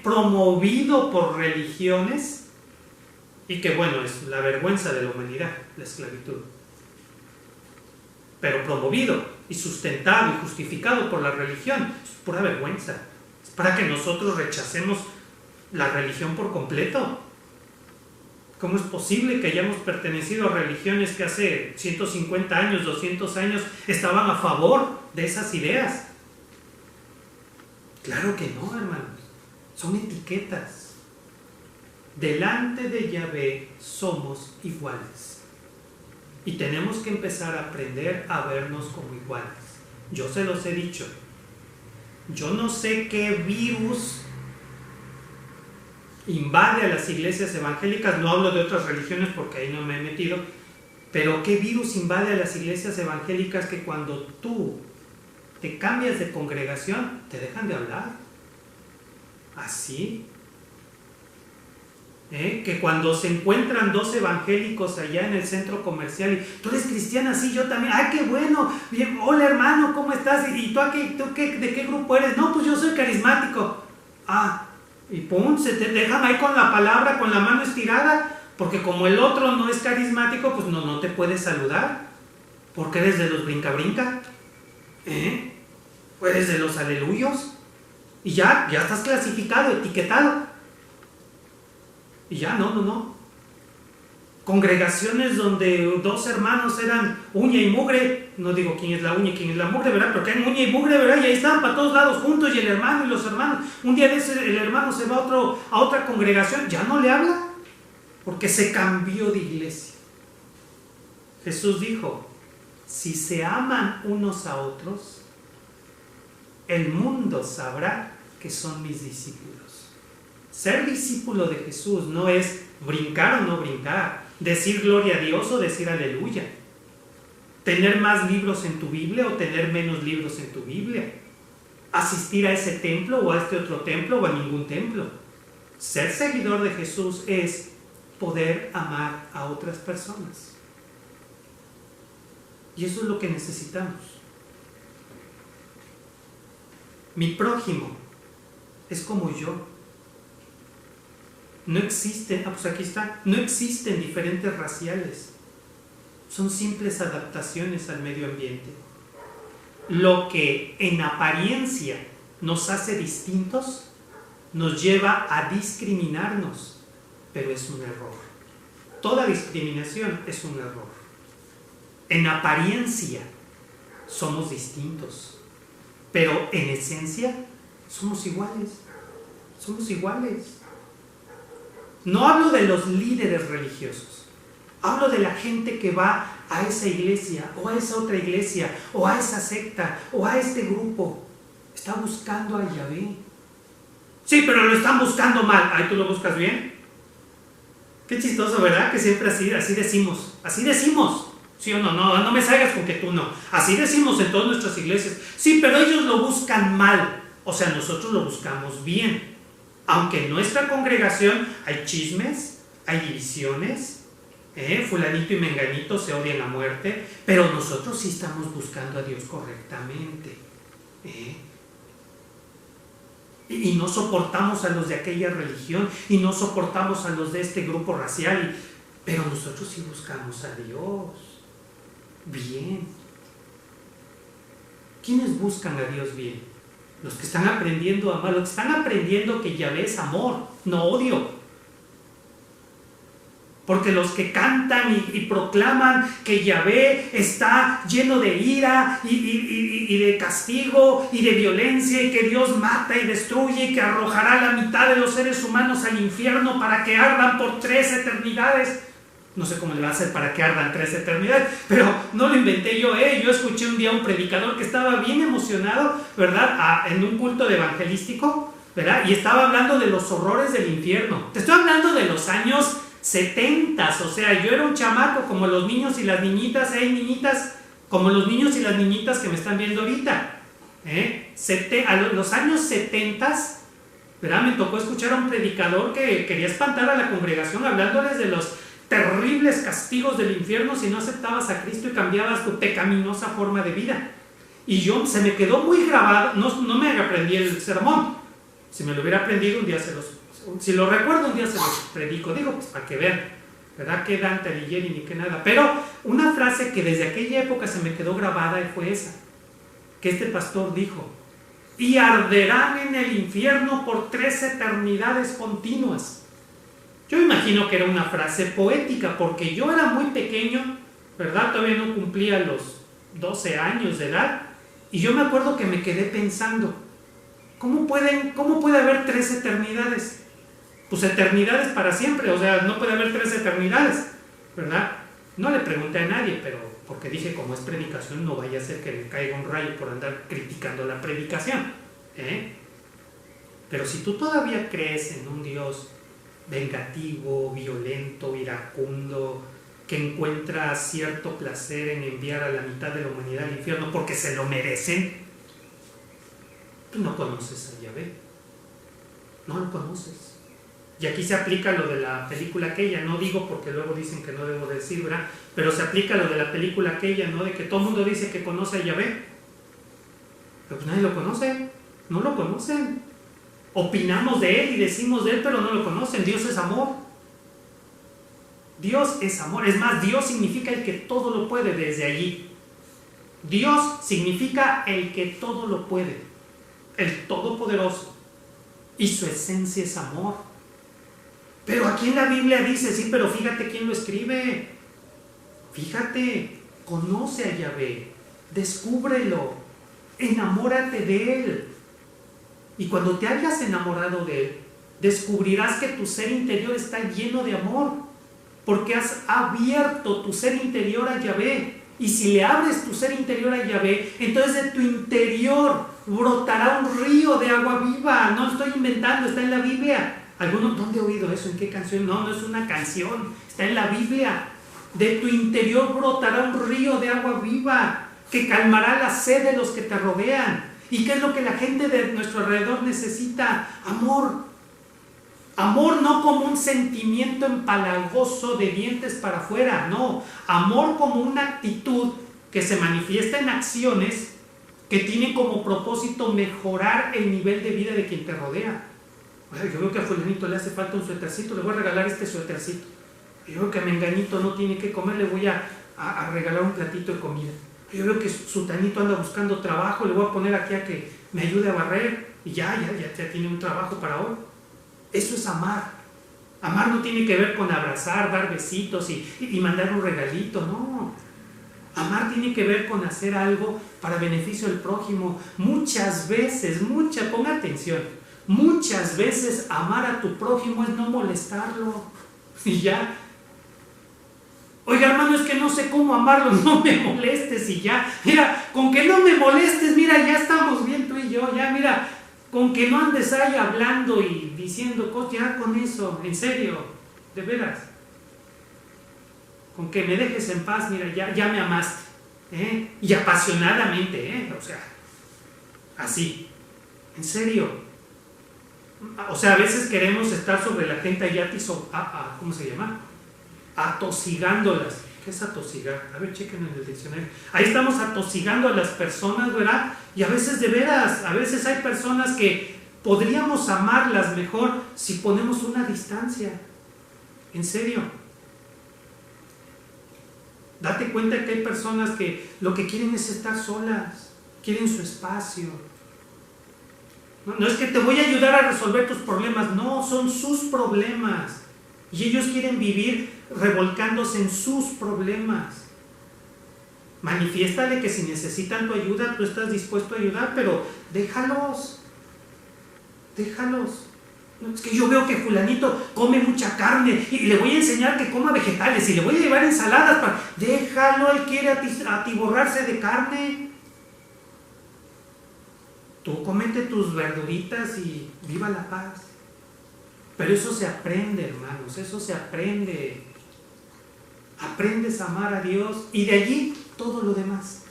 promovido por religiones, y que bueno, es la vergüenza de la humanidad, la esclavitud. Pero promovido y sustentado y justificado por la religión, es pura vergüenza. Es para que nosotros rechacemos la religión por completo. ¿Cómo es posible que hayamos pertenecido a religiones que hace 150 años, 200 años estaban a favor de esas ideas? Claro que no, hermanos. Son etiquetas. Delante de Yahvé somos iguales. Y tenemos que empezar a aprender a vernos como iguales. Yo se los he dicho. Yo no sé qué virus invade a las iglesias evangélicas, no hablo de otras religiones porque ahí no me he metido, pero qué virus invade a las iglesias evangélicas que cuando tú te cambias de congregación te dejan de hablar. Así. Que cuando se encuentran dos evangélicos allá en el centro comercial y tú eres cristiana, sí, yo también, ¡ay, qué bueno! Bien, hola hermano, ¿cómo estás? ¿Y tú de qué grupo eres? No, pues yo soy carismático. Y pum, se te dejan ahí con la palabra, con la mano estirada, porque como el otro no es carismático, pues no te puede saludar, porque eres de los brinca-brinca, eres de los aleluyos, y ya estás clasificado, etiquetado. Y ya, no. Congregaciones donde dos hermanos eran uña y mugre, no digo quién es la uña y quién es la mugre, ¿verdad? Pero que eran uña y mugre, ¿verdad? Y ahí estaban para todos lados juntos, y el hermano y los hermanos. Un día de ese, el hermano se va a otra congregación, ya no le habla, porque se cambió de iglesia. Jesús dijo, si se aman unos a otros, el mundo sabrá que son mis discípulos. Ser discípulo de Jesús no es brincar o no brincar, decir gloria a Dios o decir aleluya, tener más libros en tu Biblia o tener menos libros en tu Biblia, asistir a ese templo o a este otro templo o a ningún templo. Ser seguidor de Jesús es poder amar a otras personas. Y eso es lo que necesitamos. Mi prójimo es como yo. No existen, pues aquí está, no existen diferentes raciales. Son simples adaptaciones al medio ambiente. Lo que en apariencia nos hace distintos nos lleva a discriminarnos, pero es un error. Toda discriminación es un error. En apariencia somos distintos, pero en esencia somos iguales. Somos iguales. No hablo de los líderes religiosos, hablo de la gente que va a esa iglesia, o a esa otra iglesia, o a esa secta, o a este grupo. Está buscando a Yahvé. Sí, pero lo están buscando mal. ¿Ahí tú lo buscas bien? Qué chistoso, ¿verdad? Que siempre así decimos. Así decimos. ¿Sí o no? No me salgas con que tú no. Así decimos en todas nuestras iglesias. Sí, pero ellos lo buscan mal. O sea, nosotros lo buscamos bien. Aunque en nuestra congregación hay chismes, hay divisiones, fulanito y menganito se odian a muerte, pero nosotros sí estamos buscando a Dios correctamente. Y no soportamos a los de aquella religión, y no soportamos a los de este grupo racial, pero nosotros sí buscamos a Dios. Bien. ¿Quiénes buscan a Dios bien? Los que están aprendiendo a amar, los que están aprendiendo que Yahvé es amor, no odio. Porque los que cantan y proclaman que Yahvé está lleno de ira y de castigo y de violencia, y que Dios mata y destruye, y que arrojará la mitad de los seres humanos al infierno para que ardan por 3 eternidades. No sé cómo le va a hacer para que ardan 3 eternidades, pero no lo inventé yo. Yo escuché un día a un predicador que estaba bien emocionado, ¿verdad? En un culto evangelístico, ¿verdad? Y estaba hablando de los horrores del infierno. Te estoy hablando de los años 70, o sea, yo era un chamaco como los niños y las niñitas, niñitas, como los niños y las niñitas que me están viendo ahorita. A los años 70, ¿verdad? Me tocó escuchar a un predicador que quería espantar a la congregación hablándoles de los terribles castigos del infierno si no aceptabas a Cristo y cambiabas tu pecaminosa forma de vida. Y se me quedó muy grabado. No me aprendí el sermón. Si me lo hubiera aprendido un día si lo recuerdo un día se los predico. Digo, pues para que vean, ¿verdad? Que Dante Alighieri ni que nada. Pero una frase que desde aquella época se me quedó grabada y fue esa, que este pastor dijo: y arderán en el infierno por 3 eternidades continuas. Yo imagino que era una frase poética, porque yo era muy pequeño, ¿verdad? Todavía no cumplía los 12 años de edad, y yo me acuerdo que me quedé pensando, ¿cómo puede haber 3 eternidades? Pues eternidades para siempre, o sea, no puede haber 3 eternidades, ¿verdad? No le pregunté a nadie, pero porque dije, como es predicación, no vaya a ser que me caiga un rayo por andar criticando la predicación. Pero si tú todavía crees en un Dios vengativo, violento, iracundo, que encuentra cierto placer en enviar a la mitad de la humanidad al infierno porque se lo merecen, tú no conoces a Yahvé. No lo conoces. Y aquí se aplica lo de la película aquella, no digo porque luego dicen que no debo decir, ¿verdad? Pero se aplica lo de la película aquella, ¿no? De que todo el mundo dice que conoce a Yahvé. Pero pues nadie lo conoce, no lo conocen. Opinamos de él y decimos de él, pero no lo conocen. Dios es amor. Dios es amor. Es más, Dios significa el que todo lo puede desde allí. Dios significa el que todo lo puede, el todopoderoso. Y su esencia es amor. Pero aquí en la Biblia dice, sí, pero fíjate quién lo escribe. Fíjate, conoce a Yahvé, descúbrelo, enamórate de él. Y cuando te hayas enamorado de él, descubrirás que tu ser interior está lleno de amor, porque has abierto tu ser interior a Yahvé. Y si le abres tu ser interior a Yahvé, entonces de tu interior brotará un río de agua viva. No lo estoy inventando, está en la Biblia. ¿Alguno dónde he oído eso? ¿En qué canción? No, no es una canción, está en la Biblia. De tu interior brotará un río de agua viva que calmará la sed de los que te rodean. ¿Y qué es lo que la gente de nuestro alrededor necesita? Amor. Amor no como un sentimiento empalagoso de dientes para afuera, no. Amor como una actitud que se manifiesta en acciones que tienen como propósito mejorar el nivel de vida de quien te rodea. Yo veo que a fulanito le hace falta un suétercito, le voy a regalar este suétercito. Yo veo que a menganito no tiene que comer, le voy a regalar un platito de comida. Yo veo que sutanito anda buscando trabajo, le voy a poner aquí a que me ayude a barrer y ya tiene un trabajo para hoy. Eso es amar. Amar no tiene que ver con abrazar, dar besitos y mandar un regalito, no. Amar tiene que ver con hacer algo para beneficio del prójimo. Muchas veces, ponga atención, muchas veces amar a tu prójimo es no molestarlo. Y ya. Oiga, hermano, es que no sé cómo amarlo, no me molestes y ya. Mira, con que no me molestes, mira, ya estamos bien tú y yo, ya, mira, con que no andes ahí hablando y diciendo cosas, ya con eso, en serio, de veras. Con que me dejes en paz, mira, ya me amaste, y apasionadamente, o sea, así, en serio. O sea, a veces queremos estar sobre la gente y ¿cómo se llama? Atosigándolas. ¿Qué es atosigar? A ver, chequen en el diccionario. Ahí estamos atosigando a las personas, ¿verdad? Y a veces de veras, a veces hay personas que podríamos amarlas mejor si ponemos una distancia. En serio. Date cuenta que hay personas que lo que quieren es estar solas, quieren su espacio. No es que te voy a ayudar a resolver tus problemas, no, son sus problemas. Y ellos quieren vivir revolcándose en sus problemas. Manifiéstale que si necesitan tu ayuda, tú estás dispuesto a ayudar, pero déjalos. No, es que yo veo que fulanito come mucha carne y le voy a enseñar que coma vegetales y le voy a llevar ensaladas. Déjalo, él quiere atiborrarse de carne. Tú comete tus verduritas y viva la paz. Pero eso se aprende, hermanos, eso se aprende. Aprendes a amar a Dios y de allí todo lo demás.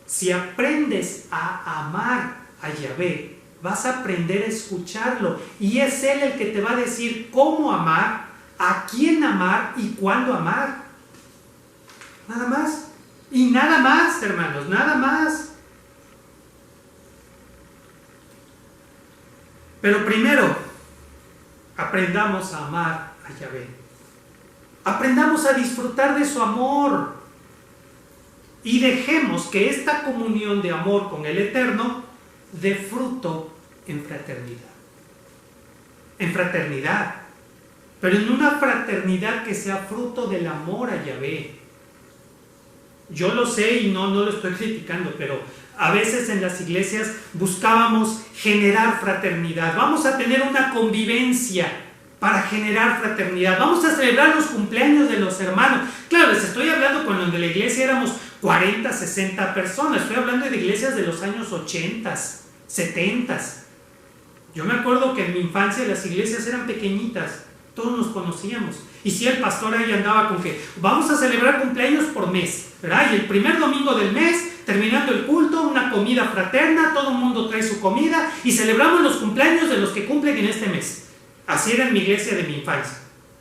Si aprendes a amar a Yahvé, vas a aprender a escucharlo. Y es Él el que te va a decir cómo amar, a quién amar y cuándo amar. Nada más. Y nada más, hermanos, nada más. Pero primero, aprendamos a amar a Yahvé. Aprendamos a disfrutar de su amor. Y dejemos que esta comunión de amor con el Eterno dé fruto en fraternidad. En fraternidad. Pero en una fraternidad que sea fruto del amor a Yahvé. Yo lo sé y no lo estoy criticando, pero a veces en las iglesias buscábamos generar fraternidad. Vamos a tener una convivencia. para generar fraternidad. Vamos a celebrar los cumpleaños de los hermanos. Claro, les estoy hablando cuando en la iglesia éramos 40, 60 personas. Estoy hablando de iglesias de los años 80, 70. Yo me acuerdo que en mi infancia las iglesias eran pequeñitas, todos nos conocíamos. Y si el pastor ahí andaba con que vamos a celebrar cumpleaños por mes, ¿verdad? Y el primer domingo del mes, terminando el culto, una comida fraterna, todo el mundo trae su comida y celebramos los cumpleaños de los que cumplen en este mes. Así era en mi iglesia de mi infancia.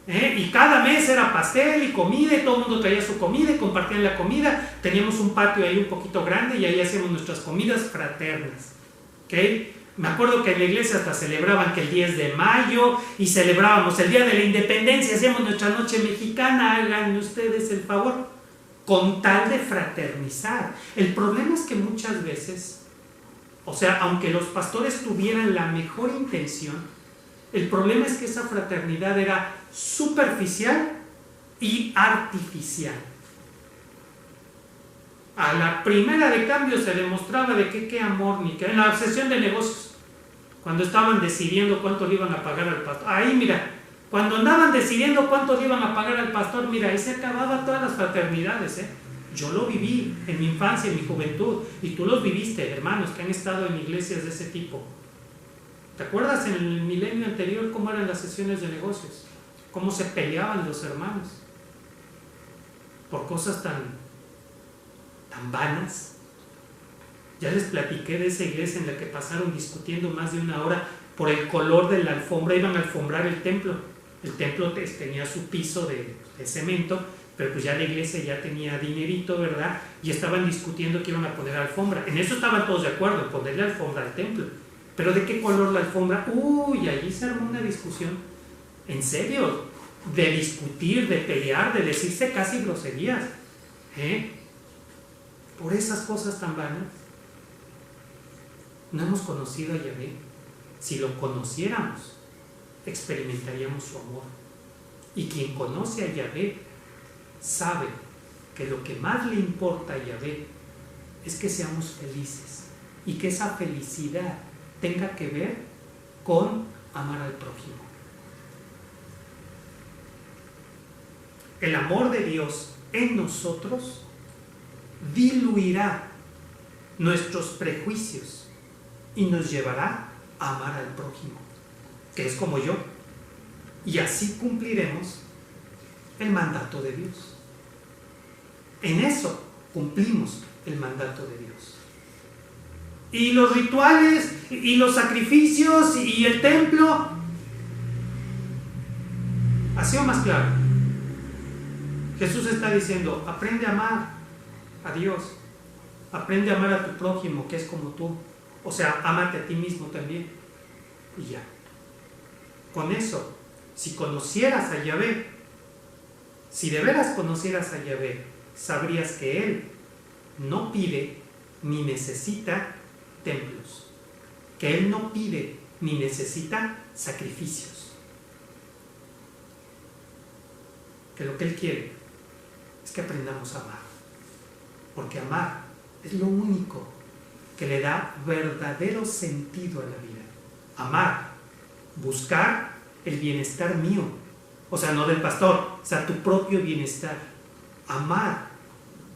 Y cada mes era pastel y comida y todo el mundo traía su comida y compartían la comida. Teníamos un patio ahí un poquito grande y ahí hacíamos nuestras comidas fraternas. ¿Okay? Me acuerdo que en la iglesia hasta celebraban que el 10 de mayo y celebrábamos el día de la independencia, hacíamos nuestra noche mexicana, hagan ustedes el favor, con tal de fraternizar. El problema es que muchas veces, o sea, aunque los pastores tuvieran la mejor intención, el problema es que esa fraternidad era superficial y artificial. A la primera de cambio se demostraba de que qué amor ni qué. En la sesión de negocios, cuando estaban decidiendo cuánto le iban a pagar al pastor, ahí mira, cuando andaban decidiendo cuánto le iban a pagar al pastor, mira, ahí se acababan todas las fraternidades. Yo lo viví en mi infancia, en mi juventud, y tú los viviste, hermanos que han estado en iglesias de ese tipo. ¿Te acuerdas en el milenio anterior cómo eran las sesiones de negocios? Cómo se peleaban los hermanos por cosas tan vanas. Ya les platiqué de esa iglesia en la que pasaron discutiendo más de una hora por el color de la alfombra. Iban a alfombrar el templo. El templo tenía su piso de cemento, pero pues ya la iglesia ya tenía dinerito, ¿verdad? Y estaban discutiendo que iban a poner alfombra. En eso estaban todos de acuerdo, en ponerle alfombra al templo. ¿Pero de qué color la alfombra? Uy, allí se armó una discusión. En serio, de discutir, de pelear, de decirse casi groserías. Por esas cosas tan vanas. No hemos conocido a Yahvé. Si lo conociéramos, experimentaríamos su amor. Y quien conoce a Yahvé sabe que lo que más le importa a Yahvé es que seamos felices y que esa felicidad tenga que ver con amar al prójimo. El amor de Dios en nosotros diluirá nuestros prejuicios y nos llevará a amar al prójimo, que es como yo, y así cumpliremos el mandato de Dios. En eso cumplimos el mandato de Dios. Y los rituales y los sacrificios y el templo, ha sido más claro. Jesús está diciendo, aprende a amar a Dios, aprende a amar a tu prójimo que es como tú, o sea, ámate a ti mismo también, y ya. Con eso, si conocieras a Yahvé, si de veras conocieras a Yahvé, sabrías que Él no pide ni necesita templos, que Él no pide ni necesita sacrificios, que lo que Él quiere es que aprendamos a amar, porque amar es lo único que le da verdadero sentido a la vida. Amar, buscar el bienestar mío, o sea, no del pastor, o sea, tu propio bienestar. Amar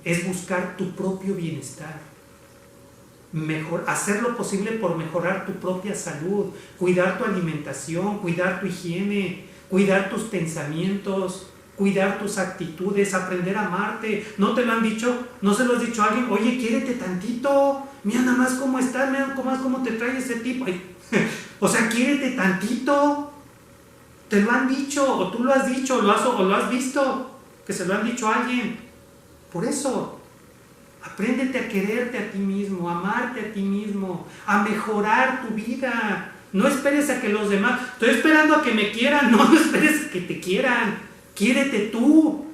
es buscar tu propio bienestar, hacer lo posible por mejorar tu propia salud, cuidar tu alimentación, cuidar tu higiene, cuidar tus pensamientos, cuidar tus actitudes, aprender a amarte. ¿No te lo han dicho? ¿No se lo has dicho a alguien? Oye, quiérete tantito, mira nada más cómo estás, mira nada más cómo te trae ese tipo. O sea, quiérete tantito. Te lo han dicho, o tú lo has dicho, o lo has visto, que se lo han dicho a alguien. Por eso, apréndete a quererte a ti mismo, a amarte a ti mismo, a mejorar tu vida. No esperes a que los demás, estoy esperando a que me quieran, no esperes a que te quieran, quiérete tú.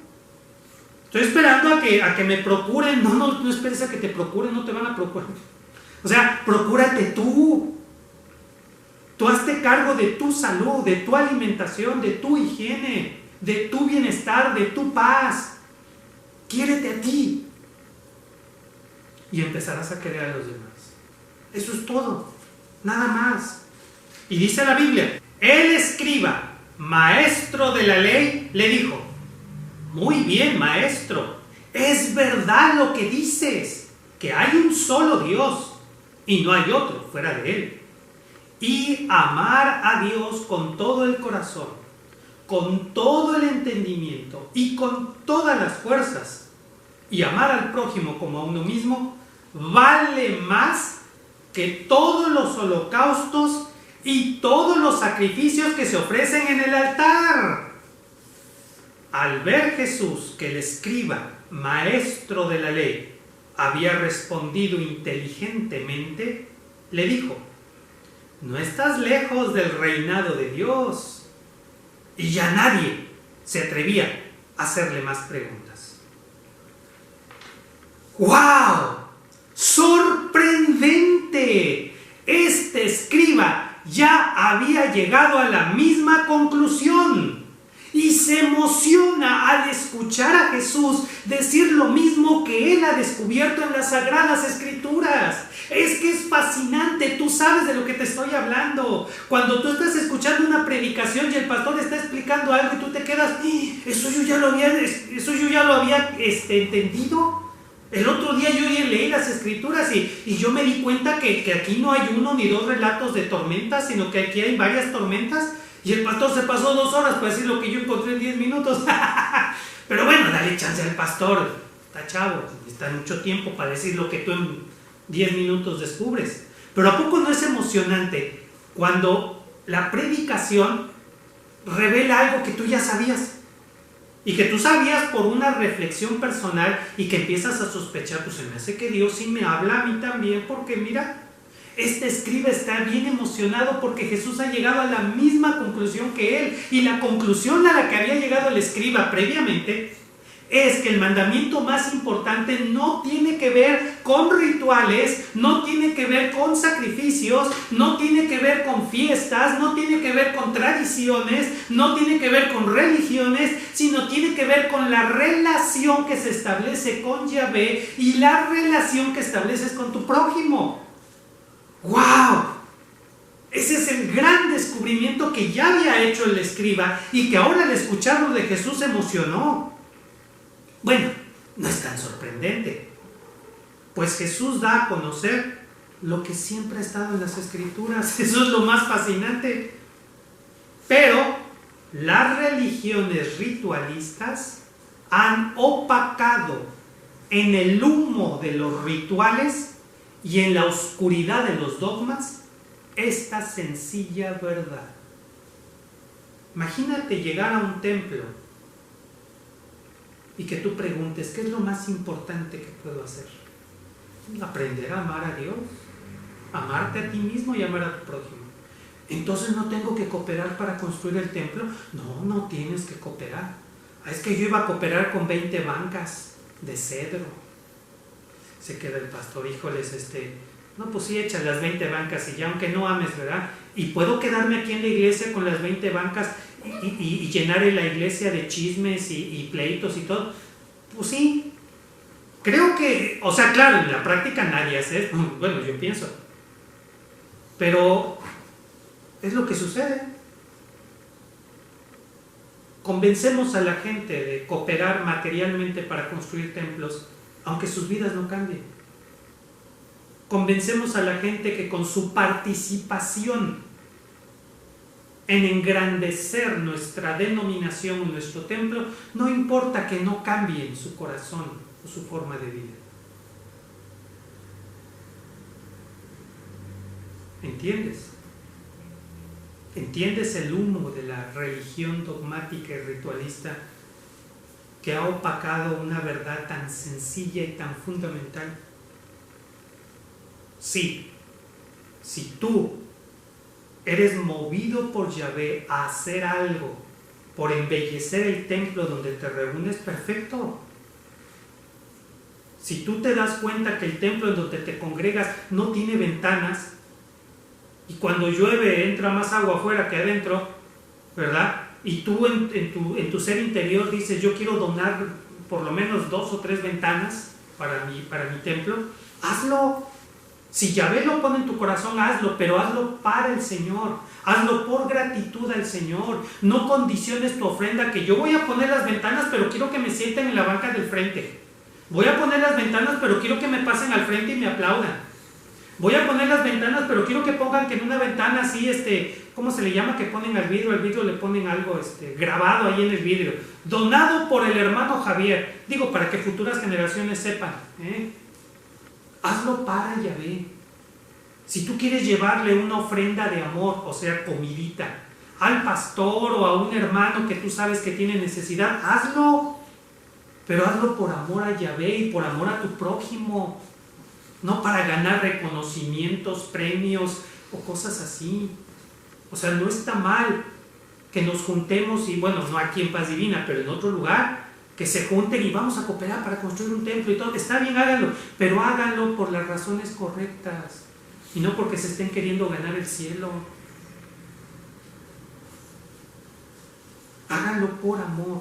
Estoy esperando a que me procuren, no esperes a que te procuren, no te van a procurar. O sea, procúrate tú. Tú hazte cargo de tu salud, de tu alimentación, de tu higiene, de tu bienestar, de tu paz. Quiérete a ti. Y empezarás a querer a los demás. Eso es todo. Nada más. Y dice la Biblia, el escriba maestro de la ley, le dijo: muy bien, maestro, es verdad lo que dices, que hay un solo Dios y no hay otro fuera de él. Y amar a Dios con todo el corazón, con todo el entendimiento y con todas las fuerzas, y amar al prójimo como a uno mismo, vale más que todos los holocaustos y todos los sacrificios que se ofrecen en el altar. Al ver Jesús que el escriba, maestro de la ley, había respondido inteligentemente, le dijo: no estás lejos del reinado de Dios. Y ya nadie se atrevía a hacerle más preguntas. ¡Wow! ¡Sorprendente! Este escriba ya había llegado a la misma conclusión y se emociona al escuchar a Jesús decir lo mismo que él ha descubierto en las Sagradas Escrituras. Es que es fascinante, tú sabes de lo que te estoy hablando. Cuando tú estás escuchando una predicación y el pastor está explicando algo y tú te quedas: eso yo ya lo había entendido. El otro día yo leí las Escrituras y yo me di cuenta que aquí no hay uno ni dos relatos de tormentas, sino que aquí hay varias tormentas. Y el pastor se pasó 2 horas para decir lo que yo encontré en 10 minutos. Pero bueno, dale chance al pastor. Está chavo, está mucho tiempo para decir lo que tú en 10 minutos descubres. Pero ¿a poco no es emocionante cuando la predicación revela algo que tú ya sabías? Y que tú sabías por una reflexión personal y que empiezas a sospechar: pues se me hace que Dios sí me habla a mí también, porque mira, este escriba está bien emocionado porque Jesús ha llegado a la misma conclusión que él. Y la conclusión a la que había llegado el escriba previamente es que el mandamiento más importante no tiene que ver con rituales, no tiene que ver con sacrificios, no tiene que ver con fiestas, no tiene que ver con tradiciones, no tiene que ver con religiones, sino tiene que ver con la relación que se establece con Yahvé y la relación que estableces con tu prójimo. ¡Wow! Ese es el gran descubrimiento que ya había hecho el escriba y que ahora al escucharlo de Jesús se emocionó. Bueno, no es tan sorprendente, pues Jesús da a conocer lo que siempre ha estado en las Escrituras. Eso es lo más fascinante. Pero las religiones ritualistas han opacado en el humo de los rituales y en la oscuridad de los dogmas esta sencilla verdad. Imagínate llegar a un templo y que tú preguntes: ¿qué es lo más importante que puedo hacer? Aprender a amar a Dios, amarte a ti mismo y amar a tu prójimo. Entonces no tengo que cooperar para construir el templo. No tienes que cooperar. Es que yo iba a cooperar con 20 bancas de cedro. Se queda el pastor: híjoles, no, pues sí, echa las 20 bancas y ya, aunque no ames, ¿verdad? Y puedo quedarme aquí en la iglesia con las 20 bancas y llenar la iglesia de chismes y pleitos y todo. Pues sí, creo que, o sea, claro, en la práctica nadie hace esto. Bueno, yo pienso, pero es lo que sucede. Convencemos a la gente de cooperar materialmente para construir templos, aunque sus vidas no cambien. Convencemos a la gente que con su participación en engrandecer nuestra denominación o nuestro templo, no importa que no cambien su corazón o su forma de vida. ¿Entiendes? ¿Entiendes el humo de la religión dogmática y ritualista que ha opacado una verdad tan sencilla y tan fundamental? Sí, si tú eres movido por Yahvé a hacer algo por embellecer el templo donde te reúnes, perfecto. Si tú te das cuenta que el templo en donde te congregas no tiene ventanas y cuando llueve entra más agua afuera que adentro, ¿verdad? Y tú en tu ser interior dices: yo quiero donar por lo menos 2 o 3 ventanas para mi templo, hazlo. Si Yahvé lo pone en tu corazón, hazlo, pero hazlo para el Señor. Hazlo por gratitud al Señor. No condiciones tu ofrenda, que yo voy a poner las ventanas, pero quiero que me sienten en la banca del frente. Voy a poner las ventanas, pero quiero que me pasen al frente y me aplaudan. Voy a poner las ventanas, pero quiero que pongan que en una ventana así, ¿cómo se le llama? Que ponen al vidrio le ponen algo grabado ahí en el vidrio. Donado por el hermano Javier. Digo, para que futuras generaciones sepan. Hazlo para Yahvé. Si tú quieres llevarle una ofrenda de amor, o sea, comidita, al pastor o a un hermano que tú sabes que tiene necesidad, hazlo. Pero hazlo por amor a Yahvé y por amor a tu prójimo. No para ganar reconocimientos, premios o cosas así. O sea, no está mal que nos juntemos y, bueno, no aquí en Paz Divina, pero en otro lugar, que se junten y vamos a cooperar para construir un templo y todo. Está bien, háganlo, pero háganlo por las razones correctas y no porque se estén queriendo ganar el cielo. Háganlo por amor.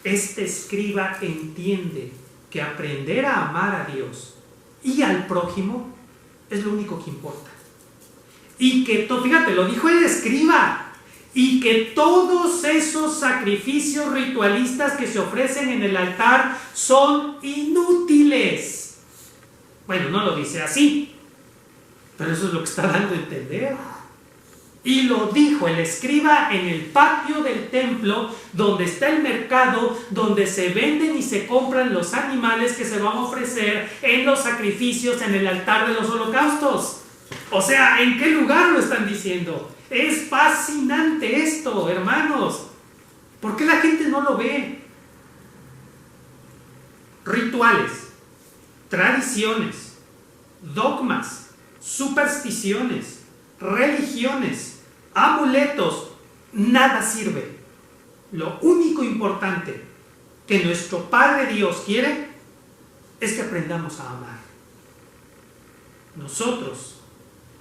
Este escriba entiende que aprender a amar a Dios y al prójimo es lo único que importa. Y que, fíjate, lo dijo el escriba, y que todos esos sacrificios ritualistas que se ofrecen en el altar son inútiles. Bueno, no lo dice así, pero eso es lo que está dando a entender. Y lo dijo el escriba en el patio del templo, donde está el mercado, donde se venden y se compran los animales que se van a ofrecer en los sacrificios en el altar de los holocaustos. O sea, ¿en qué lugar lo están diciendo? Es fascinante esto, hermanos. ¿Por qué la gente no lo ve? Rituales, tradiciones, dogmas, supersticiones, religiones, amuletos, nada sirve. Lo único importante que nuestro Padre Dios quiere es que aprendamos a amar. Nosotros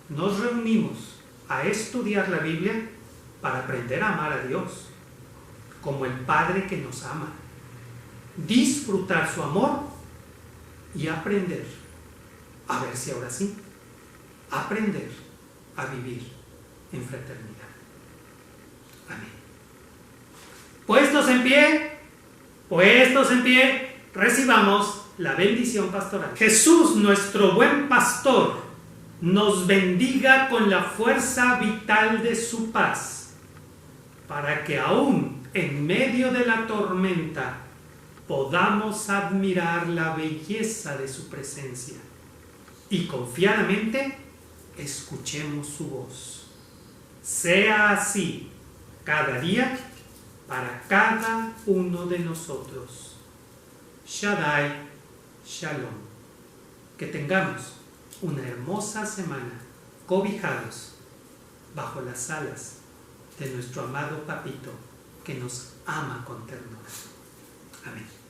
nos reunimos a estudiar la Biblia para aprender a amar a Dios como el Padre que nos ama, disfrutar su amor y aprender, a ver si ahora sí, aprender a vivir en fraternidad. Amén. Puestos en pie, recibamos la bendición pastoral. Jesús, nuestro buen pastor, nos bendiga con la fuerza vital de su paz, para que aún en medio de la tormenta podamos admirar la belleza de su presencia y confiadamente escuchemos su voz. Sea así cada día para cada uno de nosotros. Shaddai Shalom. Que tengamos una hermosa semana cobijados bajo las alas de nuestro amado Papito que nos ama con ternura. Amén.